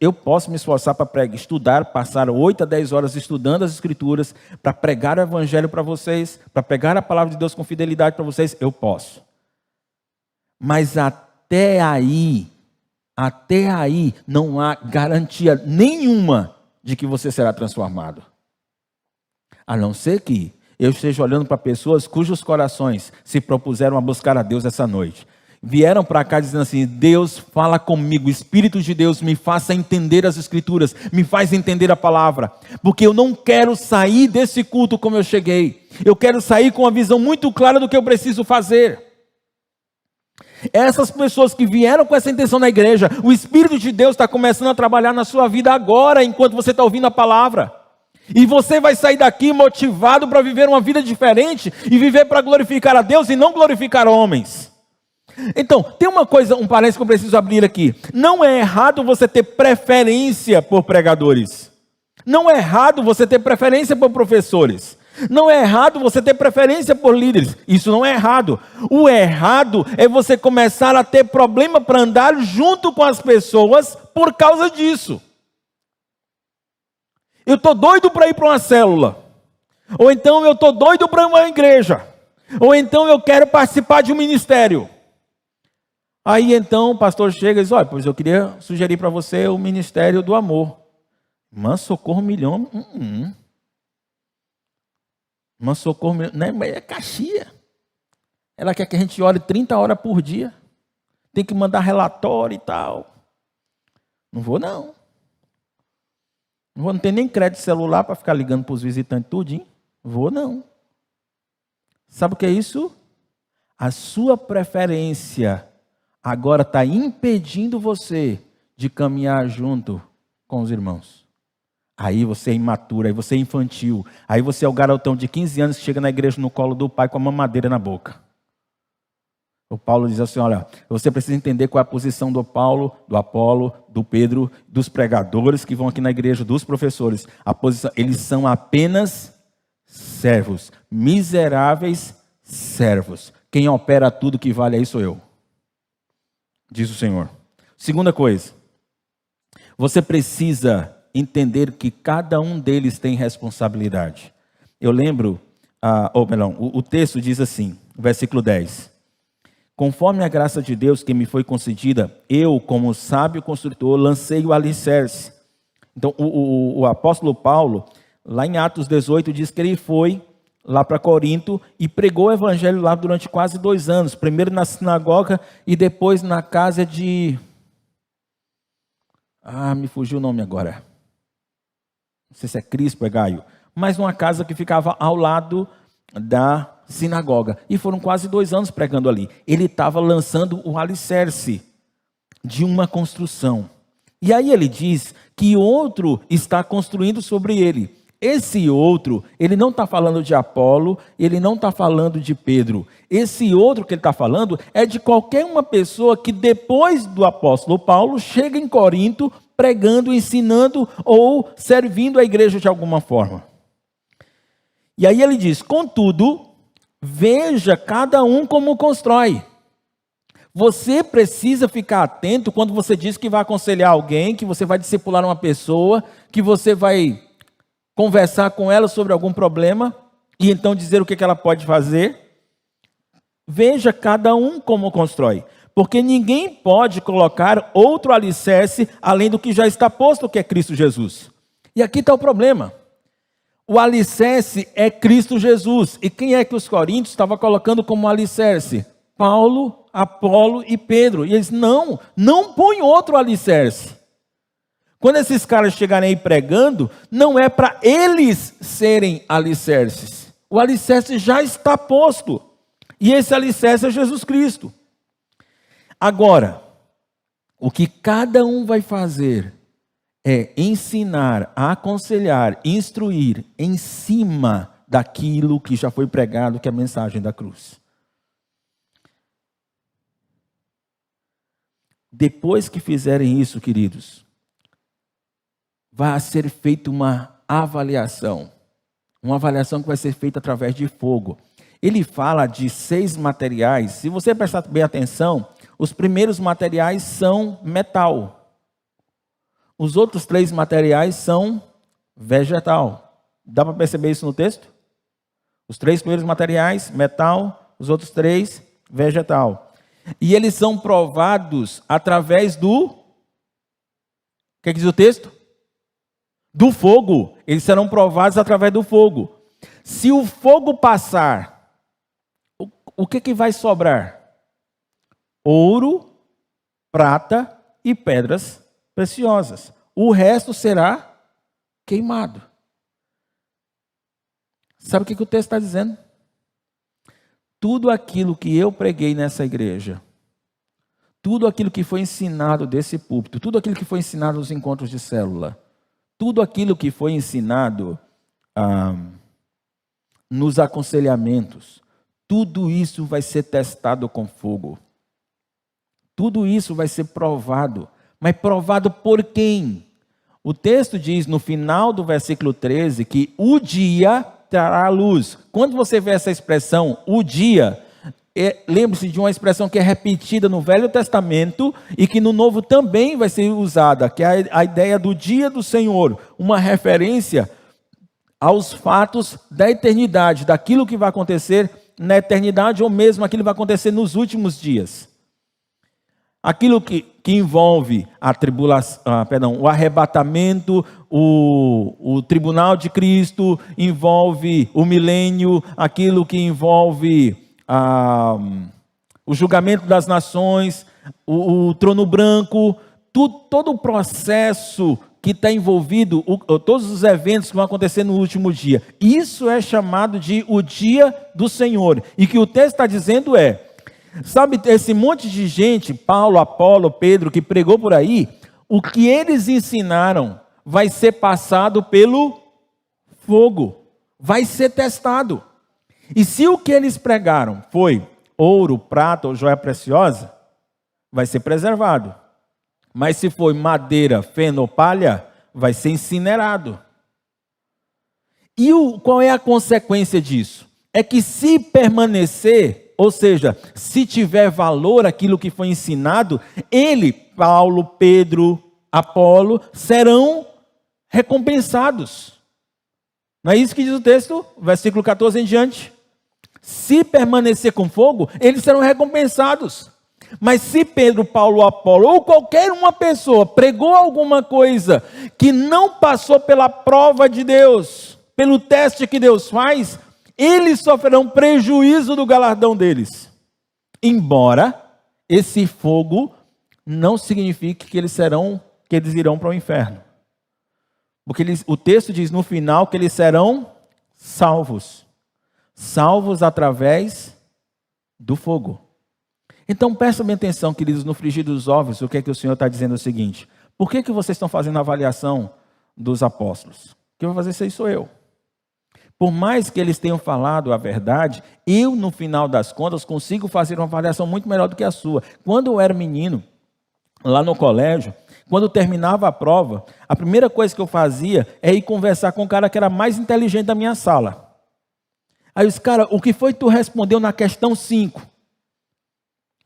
Eu posso me esforçar para estudar, passar 8 a 10 horas estudando as Escrituras, para pregar o Evangelho para vocês, para pregar a palavra de Deus com fidelidade para vocês. Eu posso. Mas até aí não há garantia nenhuma de que você será transformado. A não ser que eu esteja olhando para pessoas cujos corações se propuseram a buscar a Deus essa noite. Vieram para cá dizendo assim: Deus fala comigo, o Espírito de Deus me faça entender as Escrituras, me faz entender a palavra, porque eu não quero sair desse culto como eu cheguei. Eu quero sair com uma visão muito clara do que eu preciso fazer. Essas pessoas que vieram com essa intenção na igreja, o Espírito de Deus está começando a trabalhar na sua vida agora, enquanto você está ouvindo a palavra. E você vai sair daqui motivado para viver uma vida diferente e viver para glorificar a Deus e não glorificar homens. Então, tem uma coisa, um parênteses que eu preciso abrir aqui. Não é errado você ter preferência por pregadores. Não é errado você ter preferência por professores. Não é errado você ter preferência por líderes. Isso não é errado. O errado é você começar a ter problema para andar junto com as pessoas por causa disso. Eu estou doido para ir para uma célula. Ou então eu estou doido para uma igreja. Ou então eu quero participar de um ministério. Aí então o pastor chega e diz: olha, pois eu queria sugerir para você o ministério do amor. Mas Socorro Milhão. Mas Socorro Milhão, né? Mas é caixia. Ela quer que a gente ore 30 horas por dia. Tem que mandar relatório e tal. Não vou não. Não ter nem crédito celular para ficar ligando para os visitantes tudinho. Vou não. Sabe o que é isso? A sua preferência agora está impedindo você de caminhar junto com os irmãos. Aí você é imaturo, aí você é infantil. Aí você é o garotão de 15 anos que chega na igreja no colo do pai com a mamadeira na boca. O Paulo diz assim: olha, você precisa entender qual é a posição do Paulo, do Apolo, do Pedro, dos pregadores que vão aqui na igreja, dos professores. A posição, eles são apenas servos, miseráveis servos. Quem opera tudo que vale aí sou eu, diz o Senhor. Segunda coisa, você precisa entender que cada um deles tem responsabilidade. Eu lembro, o texto diz assim, versículo 10. Conforme a graça de Deus que me foi concedida, eu, como sábio construtor, lancei o alicerce. Então, o apóstolo Paulo, lá em Atos 18, diz que ele foi lá para Corinto e pregou o evangelho lá durante quase 2 anos. Primeiro na sinagoga e depois na casa de... me fugiu o nome agora. Não sei se é Crispo, é Gaio. Mas numa casa que ficava ao lado da sinagoga. E foram quase 2 anos pregando ali. Ele estava lançando o alicerce de uma construção. E aí ele diz que outro está construindo sobre ele. Esse outro, ele não está falando de Apolo, ele não está falando de Pedro. Esse outro que ele está falando é de qualquer uma pessoa que depois do apóstolo Paulo chega em Corinto pregando, ensinando ou servindo a igreja de alguma forma. E aí ele diz: contudo, veja cada um como constrói. Você precisa ficar atento quando você diz que vai aconselhar alguém, que você vai discipular uma pessoa, que você vai conversar com ela sobre algum problema e então dizer o que ela pode fazer. Veja cada um como constrói, porque ninguém pode colocar outro alicerce além do que já está posto, que é Cristo Jesus. E aqui está o problema. O alicerce é Cristo Jesus. E quem é que os coríntios estavam colocando como alicerce? Paulo, Apolo e Pedro. E eles, não põe outro alicerce. Quando esses caras chegarem aí pregando, não é para eles serem alicerces. O alicerce já está posto. E esse alicerce é Jesus Cristo. Agora, o que cada um vai fazer é ensinar, aconselhar, instruir em cima daquilo que já foi pregado, que é a mensagem da cruz. Depois que fizerem isso, queridos, vai ser feita uma avaliação que vai ser feita através de fogo. Ele fala de 6 materiais. Se você prestar bem atenção, os primeiros materiais são metal. Os outros 3 materiais são vegetal. Dá para perceber isso no texto? Os 3 primeiros materiais, metal, os outros 3, vegetal. E eles são provados através do... O que diz o texto? Do fogo. Eles serão provados através do fogo. Se o fogo passar, o que vai sobrar? Ouro, prata e pedras preciosas. O resto será queimado. Sabe o que o texto está dizendo? Tudo aquilo que eu preguei nessa igreja, tudo aquilo que foi ensinado desse púlpito, tudo aquilo que foi ensinado nos encontros de célula, tudo aquilo que foi ensinado nos aconselhamentos, tudo isso vai ser testado com fogo. Tudo isso vai ser provado. Mas provado por quem? O texto diz no final do versículo 13 que o dia trará luz. Quando você vê essa expressão, o dia, lembre-se de uma expressão que é repetida no Velho Testamento e que no Novo também vai ser usada, que é a ideia do dia do Senhor, uma referência aos fatos da eternidade, daquilo que vai acontecer na eternidade ou mesmo aquilo que vai acontecer nos últimos dias. Aquilo que envolve a tribulação, o arrebatamento, o tribunal de Cristo, envolve o milênio, aquilo que envolve o julgamento das nações, o trono branco, todo o processo que está envolvido, todos os eventos que vão acontecer no último dia. Isso é chamado de o dia do Senhor. E que o texto está dizendo sabe, esse monte de gente, Paulo, Apolo, Pedro, que pregou por aí, o que eles ensinaram vai ser passado pelo fogo, vai ser testado. E se o que eles pregaram foi ouro, prata ou joia preciosa, vai ser preservado. Mas se foi madeira, feno ou palha, vai ser incinerado. E qual é a consequência disso? É que se permanecer, ou seja, se tiver valor aquilo que foi ensinado, ele, Paulo, Pedro, Apolo, serão recompensados. Não é isso que diz o texto? Versículo 14 em diante. Se permanecer com fogo, eles serão recompensados. Mas se Pedro, Paulo, Apolo ou qualquer uma pessoa pregou alguma coisa que não passou pela prova de Deus, pelo teste que Deus faz, eles sofrerão prejuízo do galardão deles. Embora esse fogo não signifique que eles irão para o inferno. Porque o texto diz no final que eles serão salvos. Salvos através do fogo. Então prestem bem atenção, queridos, no frigir dos ovos, o que é que o Senhor está dizendo é o seguinte: por que vocês estão fazendo a avaliação dos apóstolos? Quem vai fazer isso sou eu. Por mais que eles tenham falado a verdade, eu, no final das contas, consigo fazer uma avaliação muito melhor do que a sua. Quando eu era menino, lá no colégio, quando terminava a prova, a primeira coisa que eu fazia é ir conversar com o cara que era mais inteligente da minha sala. Aí eu disse, cara, o que foi que tu respondeu na questão 5?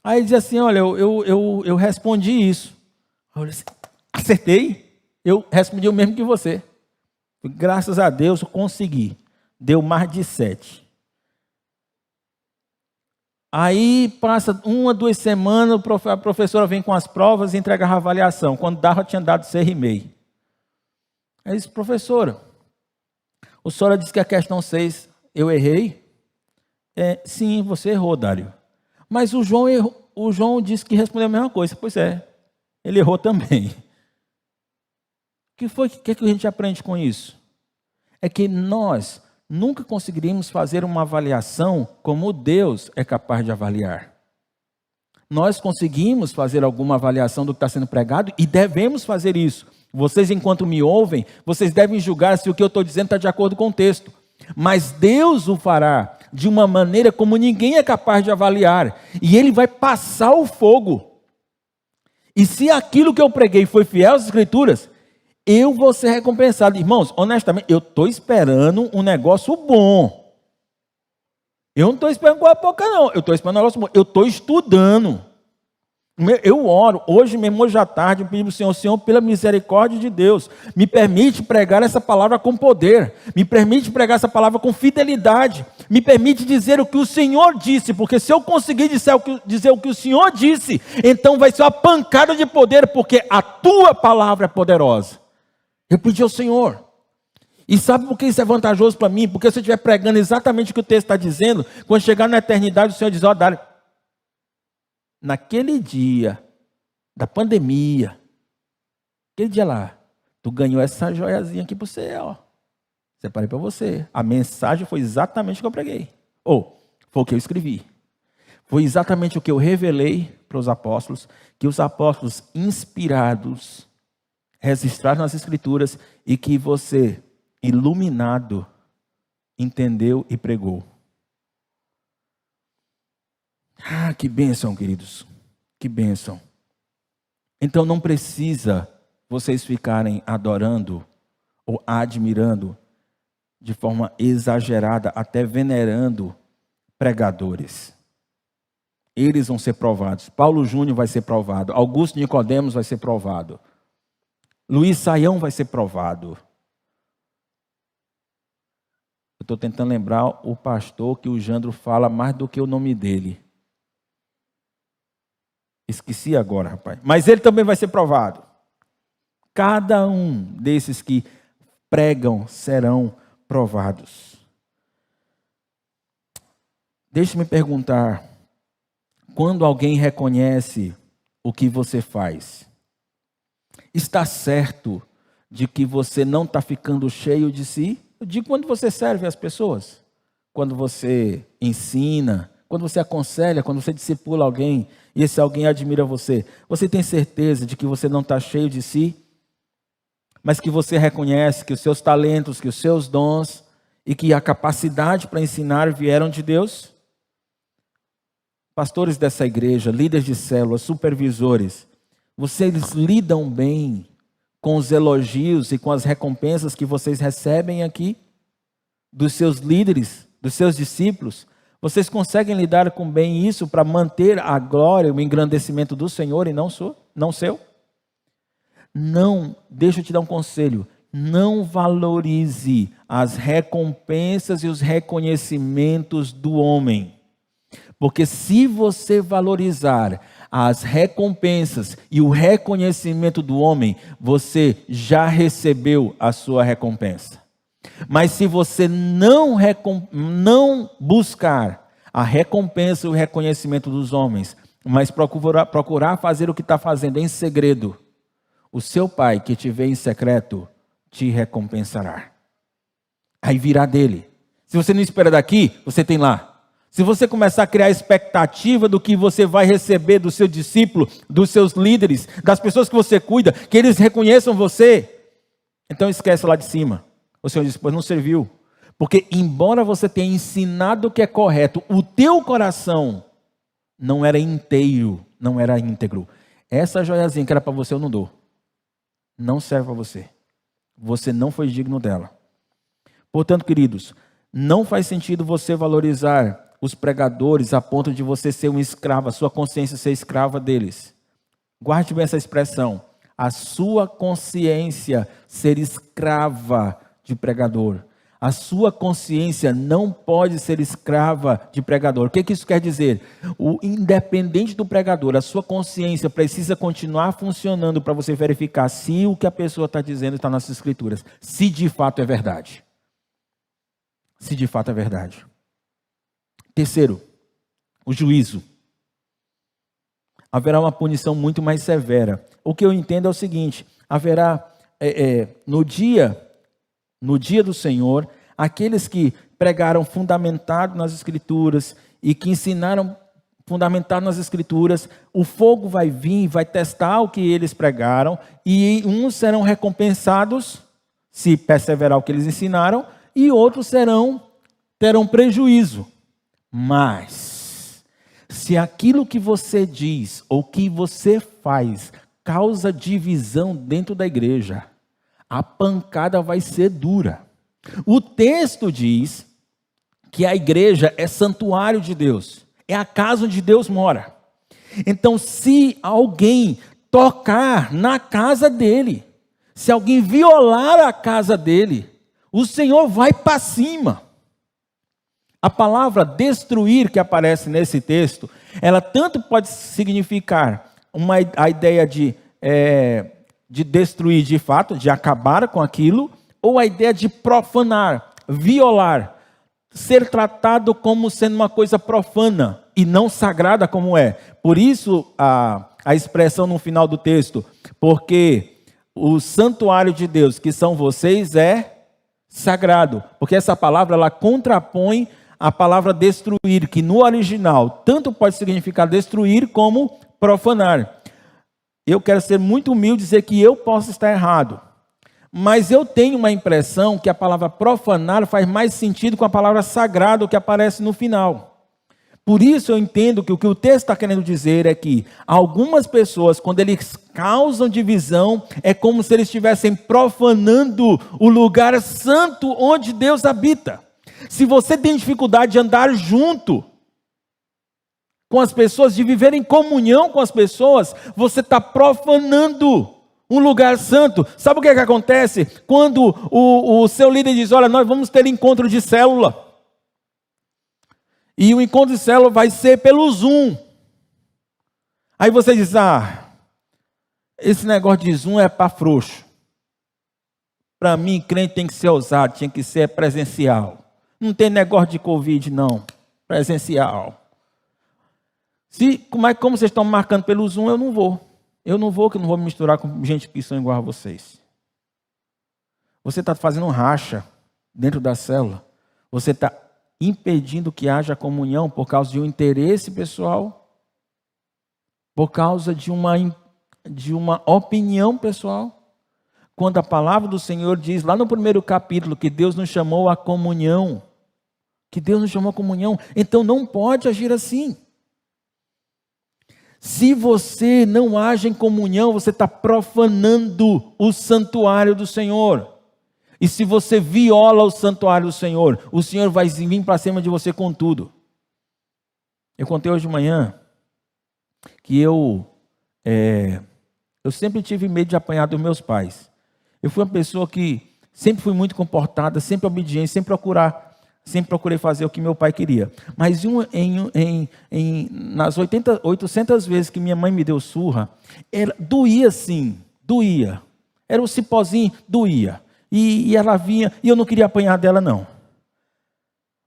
Aí ele dizia assim, olha, eu respondi isso. Eu disse, acertei? Eu respondi o mesmo que você. Graças a Deus eu consegui. Deu mais de 7. Aí passa 1 a 2 semanas, a professora vem com as provas e entrega a avaliação. Quando dava, tinha dado 6,5. Aí disse, professora, O Sora disse que a questão 6, eu errei. Sim, você errou, Dário. Mas o João errou. O João disse que respondeu a mesma coisa. Pois é, ele errou também. O que a gente aprende com isso? É que nós nunca conseguiríamos fazer uma avaliação como Deus é capaz de avaliar. Nós conseguimos fazer alguma avaliação do que está sendo pregado e devemos fazer isso. Vocês, enquanto me ouvem, vocês devem julgar se o que eu estou dizendo está de acordo com o texto. Mas Deus o fará de uma maneira como ninguém é capaz de avaliar. E Ele vai passar o fogo. E se aquilo que eu preguei foi fiel às Escrituras, eu vou ser recompensado. Irmãos, honestamente, eu estou esperando um negócio bom. Eu não estou esperando coisa pouca, não. Eu estou esperando um negócio bom. Eu estou estudando. Eu oro. Hoje mesmo, hoje à tarde, eu pedi para o Senhor, pela misericórdia de Deus, me permite pregar essa palavra com poder. Me permite pregar essa palavra com fidelidade. Me permite dizer o que o Senhor disse. Porque se eu conseguir dizer o que o Senhor disse, então vai ser uma pancada de poder, porque a tua palavra é poderosa. Eu pedi ao Senhor. E sabe por que isso é vantajoso para mim? Porque se eu estiver pregando exatamente o que o texto está dizendo, quando chegar na eternidade, o Senhor diz: ó, Dário, naquele dia da pandemia, aquele dia lá, tu ganhou essa joiazinha aqui para você, ó. Separei para você. A mensagem foi exatamente o que eu preguei. Ou, foi o que eu escrevi. Foi exatamente o que eu revelei para os apóstolos, que os apóstolos inspirados registraram nas Escrituras e que você, iluminado, entendeu e pregou. Ah, que bênção, queridos. Que bênção. Então não precisa vocês ficarem adorando ou admirando de forma exagerada, até venerando pregadores. Eles vão ser provados. Paulo Júnior vai ser provado. Augusto Nicodemos vai ser provado. Luiz Saião vai ser provado. Eu estou tentando lembrar o pastor que o Jandro fala mais do que o nome dele. Esqueci agora, rapaz. Mas ele também vai ser provado. Cada um desses que pregam serão provados. Deixe-me perguntar, quando alguém reconhece o que você faz, está certo de que você não está ficando cheio de si? Eu digo quando você serve as pessoas, quando você ensina, quando você aconselha, quando você discipula alguém e esse alguém admira você. Você tem certeza de que você não está cheio de si? Mas que você reconhece que os seus talentos, que os seus dons e que a capacidade para ensinar vieram de Deus? Pastores dessa igreja, líderes de células, supervisores, vocês lidam bem com os elogios e com as recompensas que vocês recebem aqui? Dos seus líderes, dos seus discípulos? Vocês conseguem lidar com bem isso para manter a glória, o engrandecimento do Senhor e não seu? Não, deixa eu te dar um conselho. Não valorize as recompensas e os reconhecimentos do homem. Porque se você valorizar as recompensas e o reconhecimento do homem, você já recebeu a sua recompensa. Mas se você não buscar a recompensa e o reconhecimento dos homens, mas procurar fazer o que está fazendo em segredo, o seu pai que te vê em secreto te recompensará. Aí virá dele. Se você não espera daqui, você tem lá. Se você começar a criar expectativa do que você vai receber do seu discípulo, dos seus líderes, das pessoas que você cuida, que eles reconheçam você, então esquece lá de cima. O Senhor diz: pois não serviu. Porque embora você tenha ensinado o que é correto, o teu coração não era inteiro, não era íntegro. Essa joiazinha que era para você eu não dou. Não serve para você. Você não foi digno dela. Portanto, queridos, não faz sentido você valorizar os pregadores a ponto de você ser um escravo, a sua consciência ser escrava deles. Guarde bem essa expressão. A sua consciência ser escrava de pregador. A sua consciência não pode ser escrava de pregador. O que isso quer dizer? Independente do pregador, a sua consciência precisa continuar funcionando para você verificar se o que a pessoa está dizendo está nas Escrituras. Se de fato é verdade. se de fato é verdade. Terceiro, o juízo. Haverá uma punição muito mais severa. O que eu entendo é o seguinte: haverá no dia do Senhor, aqueles que pregaram fundamentado nas Escrituras e que ensinaram fundamentado nas Escrituras, o fogo vai vir, vai testar o que eles pregaram, e uns serão recompensados se perseverar o que eles ensinaram, e outros terão prejuízo. Mas se aquilo que você diz ou que você faz causa divisão dentro da igreja, a pancada vai ser dura. O texto diz que a igreja é santuário de Deus, é a casa onde Deus mora. Então, se alguém tocar na casa dele, se alguém violar a casa dele, o Senhor vai para cima. A palavra destruir que aparece nesse texto, ela tanto pode significar a ideia de destruir de fato, de acabar com aquilo, ou a ideia de profanar, violar, ser tratado como sendo uma coisa profana e não sagrada como é. Por isso a expressão no final do texto, porque o santuário de Deus, que são vocês, é sagrado. Porque essa palavra, ela contrapõe a palavra destruir, que no original tanto pode significar destruir como profanar. Eu quero ser muito humilde e dizer que eu posso estar errado, mas eu tenho uma impressão que a palavra profanar faz mais sentido com a palavra sagrado que aparece no final. Por isso eu entendo que o que o texto está querendo dizer é que algumas pessoas, quando eles causam divisão, é como se eles estivessem profanando o lugar santo onde Deus habita. Se você tem dificuldade de andar junto com as pessoas, de viver em comunhão com as pessoas, você está profanando um lugar santo. Sabe o que acontece? Quando o seu líder diz: olha, nós vamos ter encontro de célula. E o encontro de célula vai ser pelo Zoom. Aí você diz: esse negócio de Zoom é para frouxo. Para mim, crente tem que ser ousado, tinha que ser presencial. Não tem negócio de Covid, não. Presencial. Como vocês estão marcando pelo Zoom, eu não vou. Eu não vou, que eu não vou me misturar com gente que são igual a vocês. Você está fazendo racha dentro da célula. Você está impedindo que haja comunhão por causa de um interesse pessoal, por causa de uma opinião pessoal. Quando a palavra do Senhor diz, lá no primeiro capítulo, que Deus nos chamou à comunhão, então não pode agir assim. Se você não age em comunhão, você está profanando o santuário do Senhor. E se você viola o santuário do Senhor, o Senhor vai vir para cima de você com tudo. Eu contei hoje de manhã que eu sempre tive medo de apanhar dos meus pais. Eu fui uma pessoa que sempre fui muito comportada, sempre obediente, sempre procurei fazer o que meu pai queria. Mas nas 800 vezes que minha mãe me deu surra, doía sim, doía. Era um cipózinho, doía. E ela vinha, e eu não queria apanhar dela não.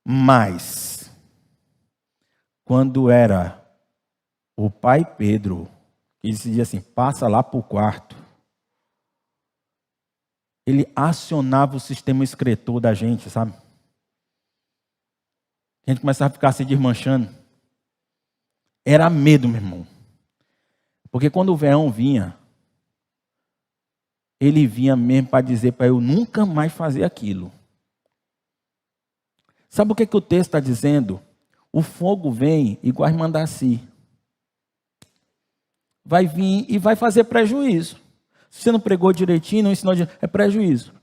Mas, quando era o pai Pedro, que dizia assim, passa lá para o quarto, ele acionava o sistema excretor da gente, sabe? A gente começava a ficar se desmanchando. Era medo, meu irmão. Porque quando o verão vinha, ele vinha mesmo para dizer para eu nunca mais fazer aquilo. Sabe o que o texto está dizendo? O fogo vem igual a Mandaci. Vai vir e vai fazer prejuízo. Se você não pregou direitinho, não ensinou direitinho, é prejuízo.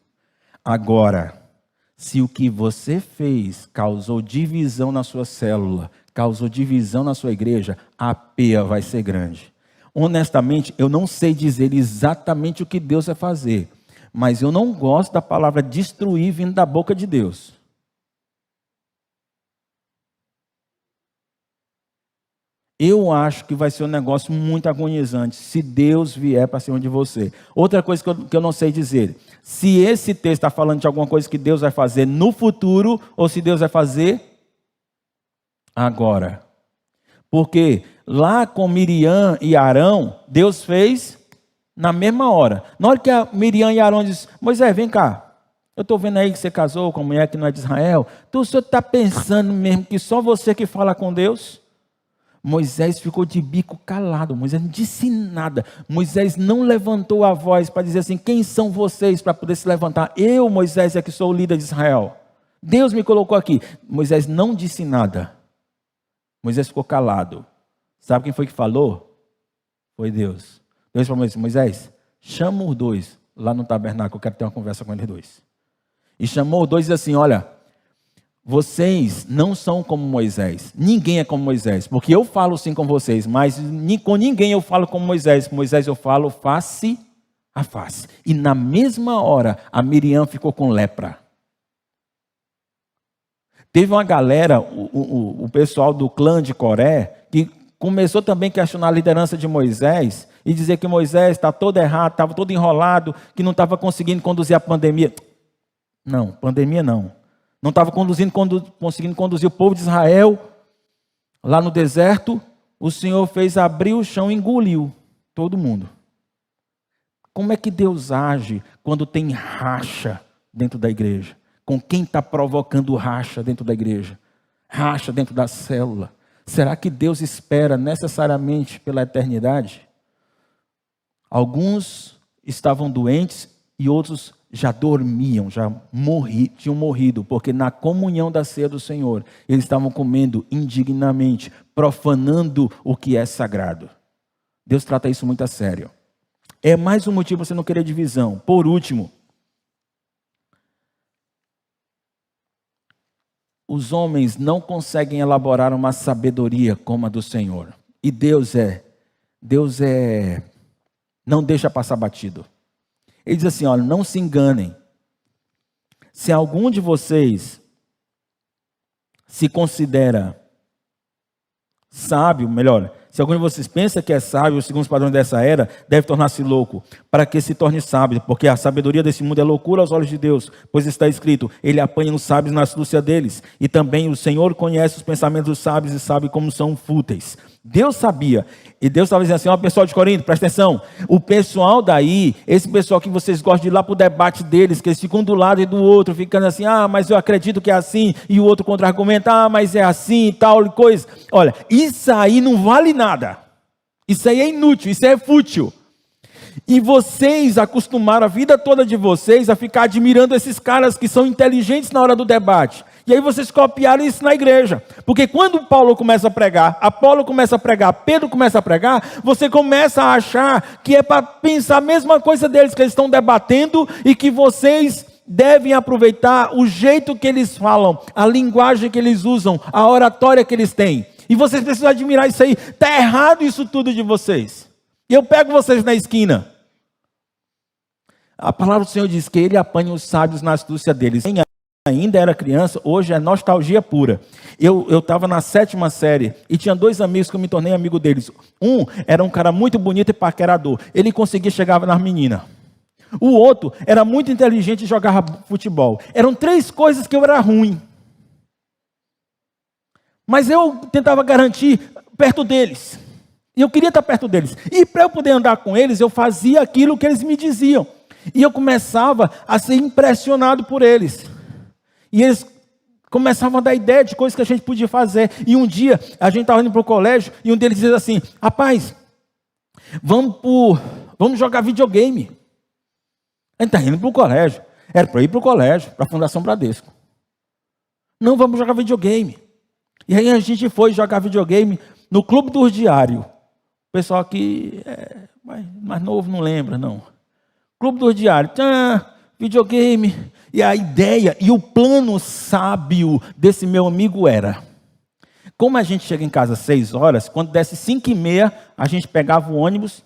Agora, se o que você fez causou divisão na sua célula, causou divisão na sua igreja, a peia vai ser grande. Honestamente, eu não sei dizer exatamente o que Deus vai fazer, mas eu não gosto da palavra destruir vindo da boca de Deus. Eu acho que vai ser um negócio muito agonizante se Deus vier para cima de você. Outra coisa que eu não sei dizer, se esse texto está falando de alguma coisa que Deus vai fazer no futuro ou se Deus vai fazer agora. Porque lá com Miriam e Arão, Deus fez na mesma hora. Na hora que a Miriam e Arão dizem, Moisés, vem cá. Eu estou vendo aí que você casou com uma mulher que não é de Israel. Então o senhor está pensando mesmo que só você que fala com Deus? Moisés ficou de bico calado, Moisés não disse nada. Moisés não levantou a voz para dizer assim, quem são vocês para poder se levantar? Eu, Moisés, é que sou o líder de Israel. Deus me colocou aqui. Moisés não disse nada. Moisés ficou calado. Sabe quem foi que falou? Foi Deus. Deus falou assim, Moisés, chama os dois lá no tabernáculo, eu quero ter uma conversa com eles dois. E chamou os dois e disse assim, olha, vocês não são como Moisés, ninguém é como Moisés, porque eu falo sim com vocês, mas com ninguém eu falo como Moisés, com Moisés eu falo face a face. E na mesma hora, a Miriam ficou com lepra. Teve uma galera, o pessoal do clã de Coré, que começou também a questionar a liderança de Moisés, e dizer que Moisés está todo errado, estava todo enrolado, que não estava conseguindo conduzir a pandemia. Não, pandemia não. Não estava conseguindo conduzir o povo de Israel lá no deserto. O Senhor fez abrir o chão e engoliu todo mundo. Como é que Deus age quando tem racha dentro da igreja? Com quem está provocando racha dentro da igreja? Racha dentro da célula? Será que Deus espera necessariamente pela eternidade? Alguns estavam doentes e outros já dormiam, tinham morrido, porque na comunhão da ceia do Senhor, eles estavam comendo indignamente, profanando o que é sagrado. Deus trata isso muito a sério. É mais um motivo para você não querer divisão. Por último, os homens não conseguem elaborar uma sabedoria como a do Senhor. E Deus não deixa passar batido. Ele diz assim, olha, não se enganem. Se algum de vocês se considera sábio, melhor, se algum de vocês pensa que é sábio, segundo os padrões dessa era, deve tornar-se louco, para que se torne sábio, porque a sabedoria desse mundo é loucura aos olhos de Deus, pois está escrito, ele apanha os sábios na astúcia deles, e também o Senhor conhece os pensamentos dos sábios e sabe como são fúteis. Deus sabia, e Deus estava dizendo assim, ó, pessoal de Corinto, presta atenção, o pessoal daí, esse pessoal que vocês gostam de ir lá para o debate deles, que eles ficam do lado e do outro, ficando assim, mas eu acredito que é assim, e o outro contra-argumenta, mas é assim, e tal coisa. Olha, isso aí não vale nada, isso aí é inútil, isso é fútil. E vocês acostumaram a vida toda de vocês a ficar admirando esses caras que são inteligentes na hora do debate. E aí vocês copiaram isso na igreja. Porque quando Paulo começa a pregar, Apolo começa a pregar, Pedro começa a pregar, você começa a achar que é para pensar a mesma coisa deles, que eles estão debatendo e que vocês devem aproveitar o jeito que eles falam, a linguagem que eles usam, a oratória que eles têm. E vocês precisam admirar isso aí. Está errado isso tudo de vocês. E eu pego vocês na esquina. A palavra do Senhor diz que ele apanha os sábios na astúcia deles. Quem ainda era criança, hoje é nostalgia pura. Eu estava na 7ª série e tinha 2 amigos que eu me tornei amigo deles. Um era um cara muito bonito e paquerador. Ele conseguia chegar nas meninas. O outro era muito inteligente e jogava futebol. Eram 3 coisas que eu era ruim. Mas eu tentava garantir perto deles. E eu queria estar perto deles. E para eu poder andar com eles, eu fazia aquilo que eles me diziam. E eu começava a ser impressionado por eles. E eles começavam a dar ideia de coisas que a gente podia fazer. E um dia, a gente estava indo para o colégio, e um deles dizia assim, rapaz, vamos jogar videogame. A gente está indo para o colégio. Era para ir para o colégio, para a Fundação Bradesco. Não, vamos jogar videogame. E aí a gente foi jogar videogame no Clube dos Diários. O pessoal aqui mais novo não lembra, não. Clube dos Diários, videogame. E a ideia e o plano sábio desse meu amigo era, como a gente chega em casa às 6 horas, quando desse 5h30, a gente pegava o ônibus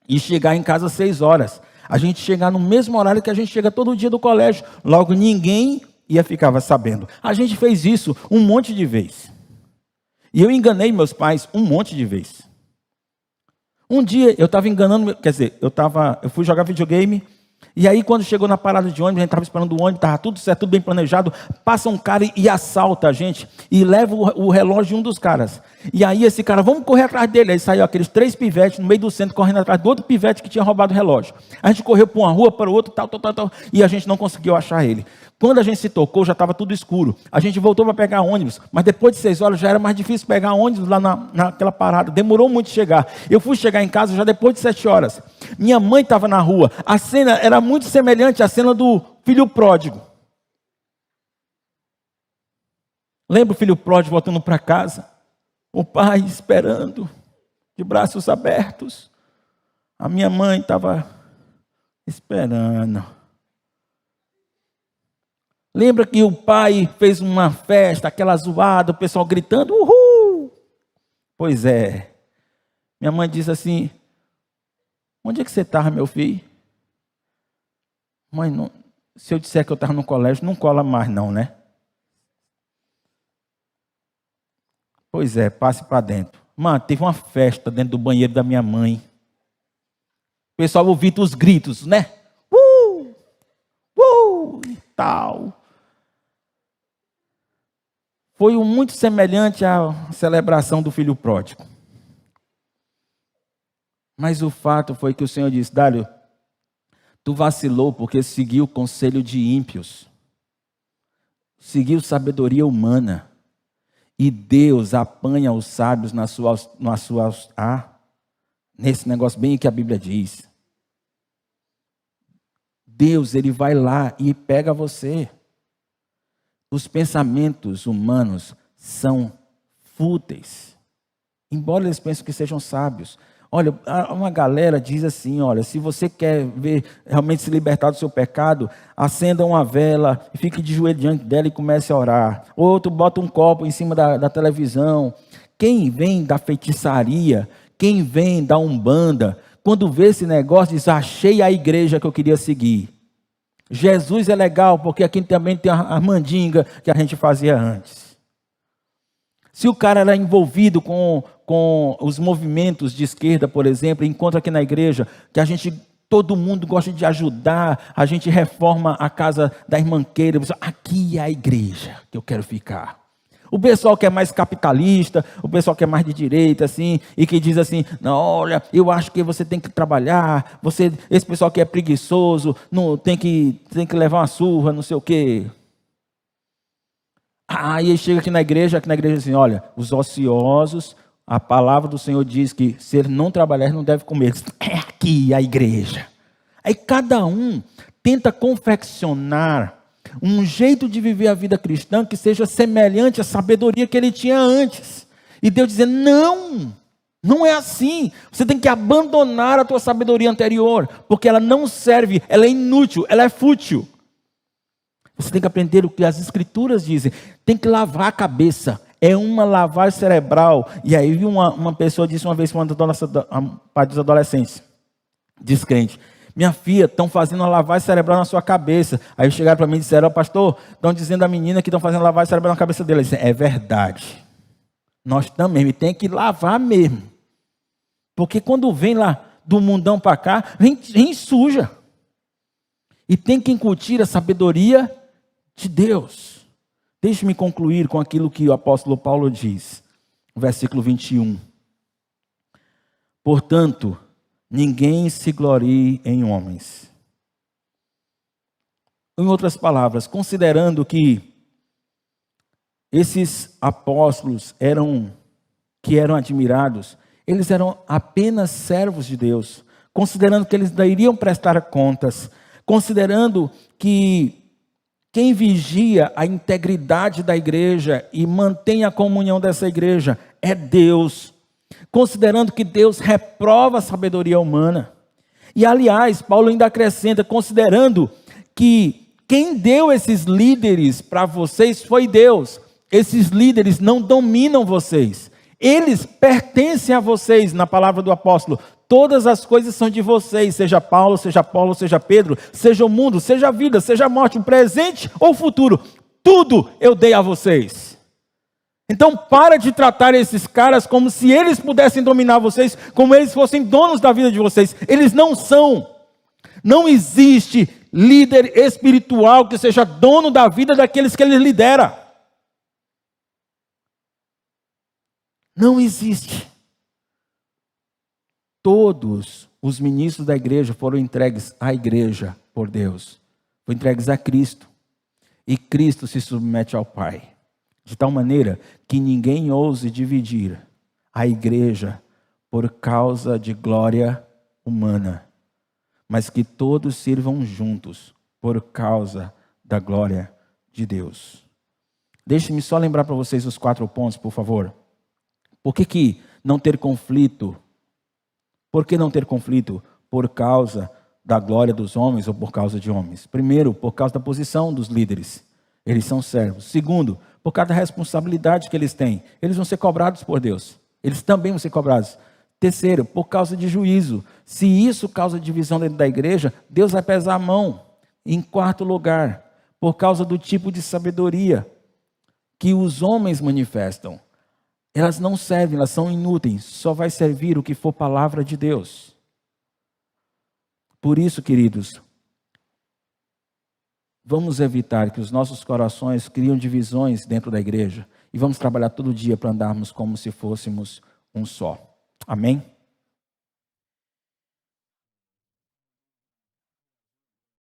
e chegar em casa às 6 horas. A gente chegar no mesmo horário que a gente chega todo dia do colégio. Logo, ninguém ficava sabendo. A gente fez isso um monte de vezes. E eu enganei meus pais um monte de vezes. Um dia eu estava enganando, quer dizer, eu fui jogar videogame, e aí quando chegou na parada de ônibus, a gente estava esperando o ônibus, estava tudo certo, tudo bem planejado, passa um cara e assalta a gente, e leva o relógio de um dos caras. E aí esse cara, vamos correr atrás dele. Aí saiu aqueles 3 pivetes no meio do centro, correndo atrás do outro pivete que tinha roubado o relógio. A gente correu para uma rua, para o outro, tal, e a gente não conseguiu achar ele. Quando a gente se tocou, já estava tudo escuro. A gente voltou para pegar ônibus, mas depois de 6 horas já era mais difícil pegar ônibus lá naquela parada. Demorou muito chegar. Eu fui chegar em casa já depois de 7 horas. Minha mãe estava na rua. A cena era muito semelhante à cena do filho pródigo. Lembra o filho pródigo voltando para casa? O pai esperando, de braços abertos. A minha mãe estava esperando. Lembra que o pai fez uma festa, aquela zoada, o pessoal gritando, uhul! Pois é. Minha mãe disse assim, onde é que você estava, meu filho? Mãe, não, se eu disser que eu estava no colégio, não cola mais não, né? Pois é, passe para dentro. Mano, teve uma festa dentro do banheiro da minha mãe. O pessoal ouviu os gritos, né? E tal. Foi muito semelhante à celebração do filho pródigo. Mas o fato foi que o Senhor disse, Dálio, tu vacilou porque seguiu o conselho de ímpios. Seguiu sabedoria humana. E Deus apanha os sábios nesse negócio bem que a Bíblia diz. Deus, ele vai lá e pega você. Os pensamentos humanos são fúteis, embora eles pensem que sejam sábios. Olha, uma galera diz assim, olha, se você quer ver realmente se libertar do seu pecado, acenda uma vela, fique de joelho diante dela e comece a orar. Outro bota um copo em cima da televisão. Quem vem da feitiçaria, quem vem da Umbanda, quando vê esse negócio, diz, achei a igreja que eu queria seguir. Jesus é legal, porque aqui também tem a mandinga que a gente fazia antes. Se o cara era envolvido com os movimentos de esquerda, por exemplo, encontra aqui na igreja, que todo mundo gosta de ajudar, a gente reforma a casa da irmãqueira, aqui é a igreja que eu quero ficar. O pessoal que é mais capitalista, o pessoal que é mais de direita, assim, e que diz assim, não, olha, eu acho que você tem que trabalhar, esse pessoal que é preguiçoso, não, tem que levar uma surra, não sei o quê. Aí chega aqui na igreja assim, olha, os ociosos, a palavra do Senhor diz que se ele não trabalhar, ele não deve comer. É aqui a igreja. Aí cada um tenta confeccionar um jeito de viver a vida cristã que seja semelhante à sabedoria que ele tinha antes. E Deus dizendo, não é assim. Você tem que abandonar a tua sabedoria anterior, porque ela não serve, ela é inútil, ela é fútil. Você tem que aprender o que as escrituras dizem. Tem que lavar a cabeça. É uma lavagem cerebral. E aí uma pessoa disse uma vez para os adolescentes, descrente, minha filha, estão fazendo uma lavagem cerebral na sua cabeça. Aí chegaram para mim e disseram, pastor, estão dizendo a menina que estão fazendo lavagem cerebral na cabeça dela. Eu disse, é verdade. Nós também, e tem que lavar mesmo. Porque quando vem lá do mundão para cá, vem suja. E tem que incutir a sabedoria de Deus. Deixe-me concluir com aquilo que o apóstolo Paulo diz. Versículo 21. Portanto, ninguém se glorie em homens. Em outras palavras, considerando que esses apóstolos eram admirados, eles eram apenas servos de Deus, considerando que eles iriam prestar contas, considerando que quem vigia a integridade da igreja e mantém a comunhão dessa igreja é Deus, considerando que Deus reprova a sabedoria humana. E aliás, Paulo ainda acrescenta, considerando que quem deu esses líderes para vocês foi Deus. Esses líderes não dominam vocês. Eles pertencem a vocês, na palavra do apóstolo. Todas as coisas são de vocês, seja Paulo, seja Apolo, seja Pedro, seja o mundo, seja a vida, seja a morte, o presente ou o futuro. Tudo eu dei a vocês. Então para de tratar esses caras como se eles pudessem dominar vocês, como eles fossem donos da vida de vocês. Eles não são. Não existe líder espiritual que seja dono da vida daqueles que ele lidera. Não existe. Todos os ministros da igreja foram entregues à igreja por Deus. Foram entregues a Cristo. E Cristo se submete ao Pai. De tal maneira que ninguém ouse dividir a igreja por causa de glória humana, mas que todos sirvam juntos por causa da glória de Deus. Deixe-me só lembrar para vocês os 4 pontos, por favor. Por que não ter conflito? Por que não ter conflito? Por causa da glória dos homens ou por causa de homens? Primeiro, por causa da posição dos líderes. Eles são servos. Segundo, por causa da responsabilidade que eles têm. Eles vão ser cobrados por Deus. Eles também vão ser cobrados. Terceiro, por causa de juízo. Se isso causa divisão dentro da igreja, Deus vai pesar a mão. Em quarto lugar, por causa do tipo de sabedoria que os homens manifestam. Elas não servem, elas são inúteis. Só vai servir o que for palavra de Deus. Por isso, queridos, vamos evitar que os nossos corações criem divisões dentro da igreja. E vamos trabalhar todo dia para andarmos como se fôssemos um só. Amém?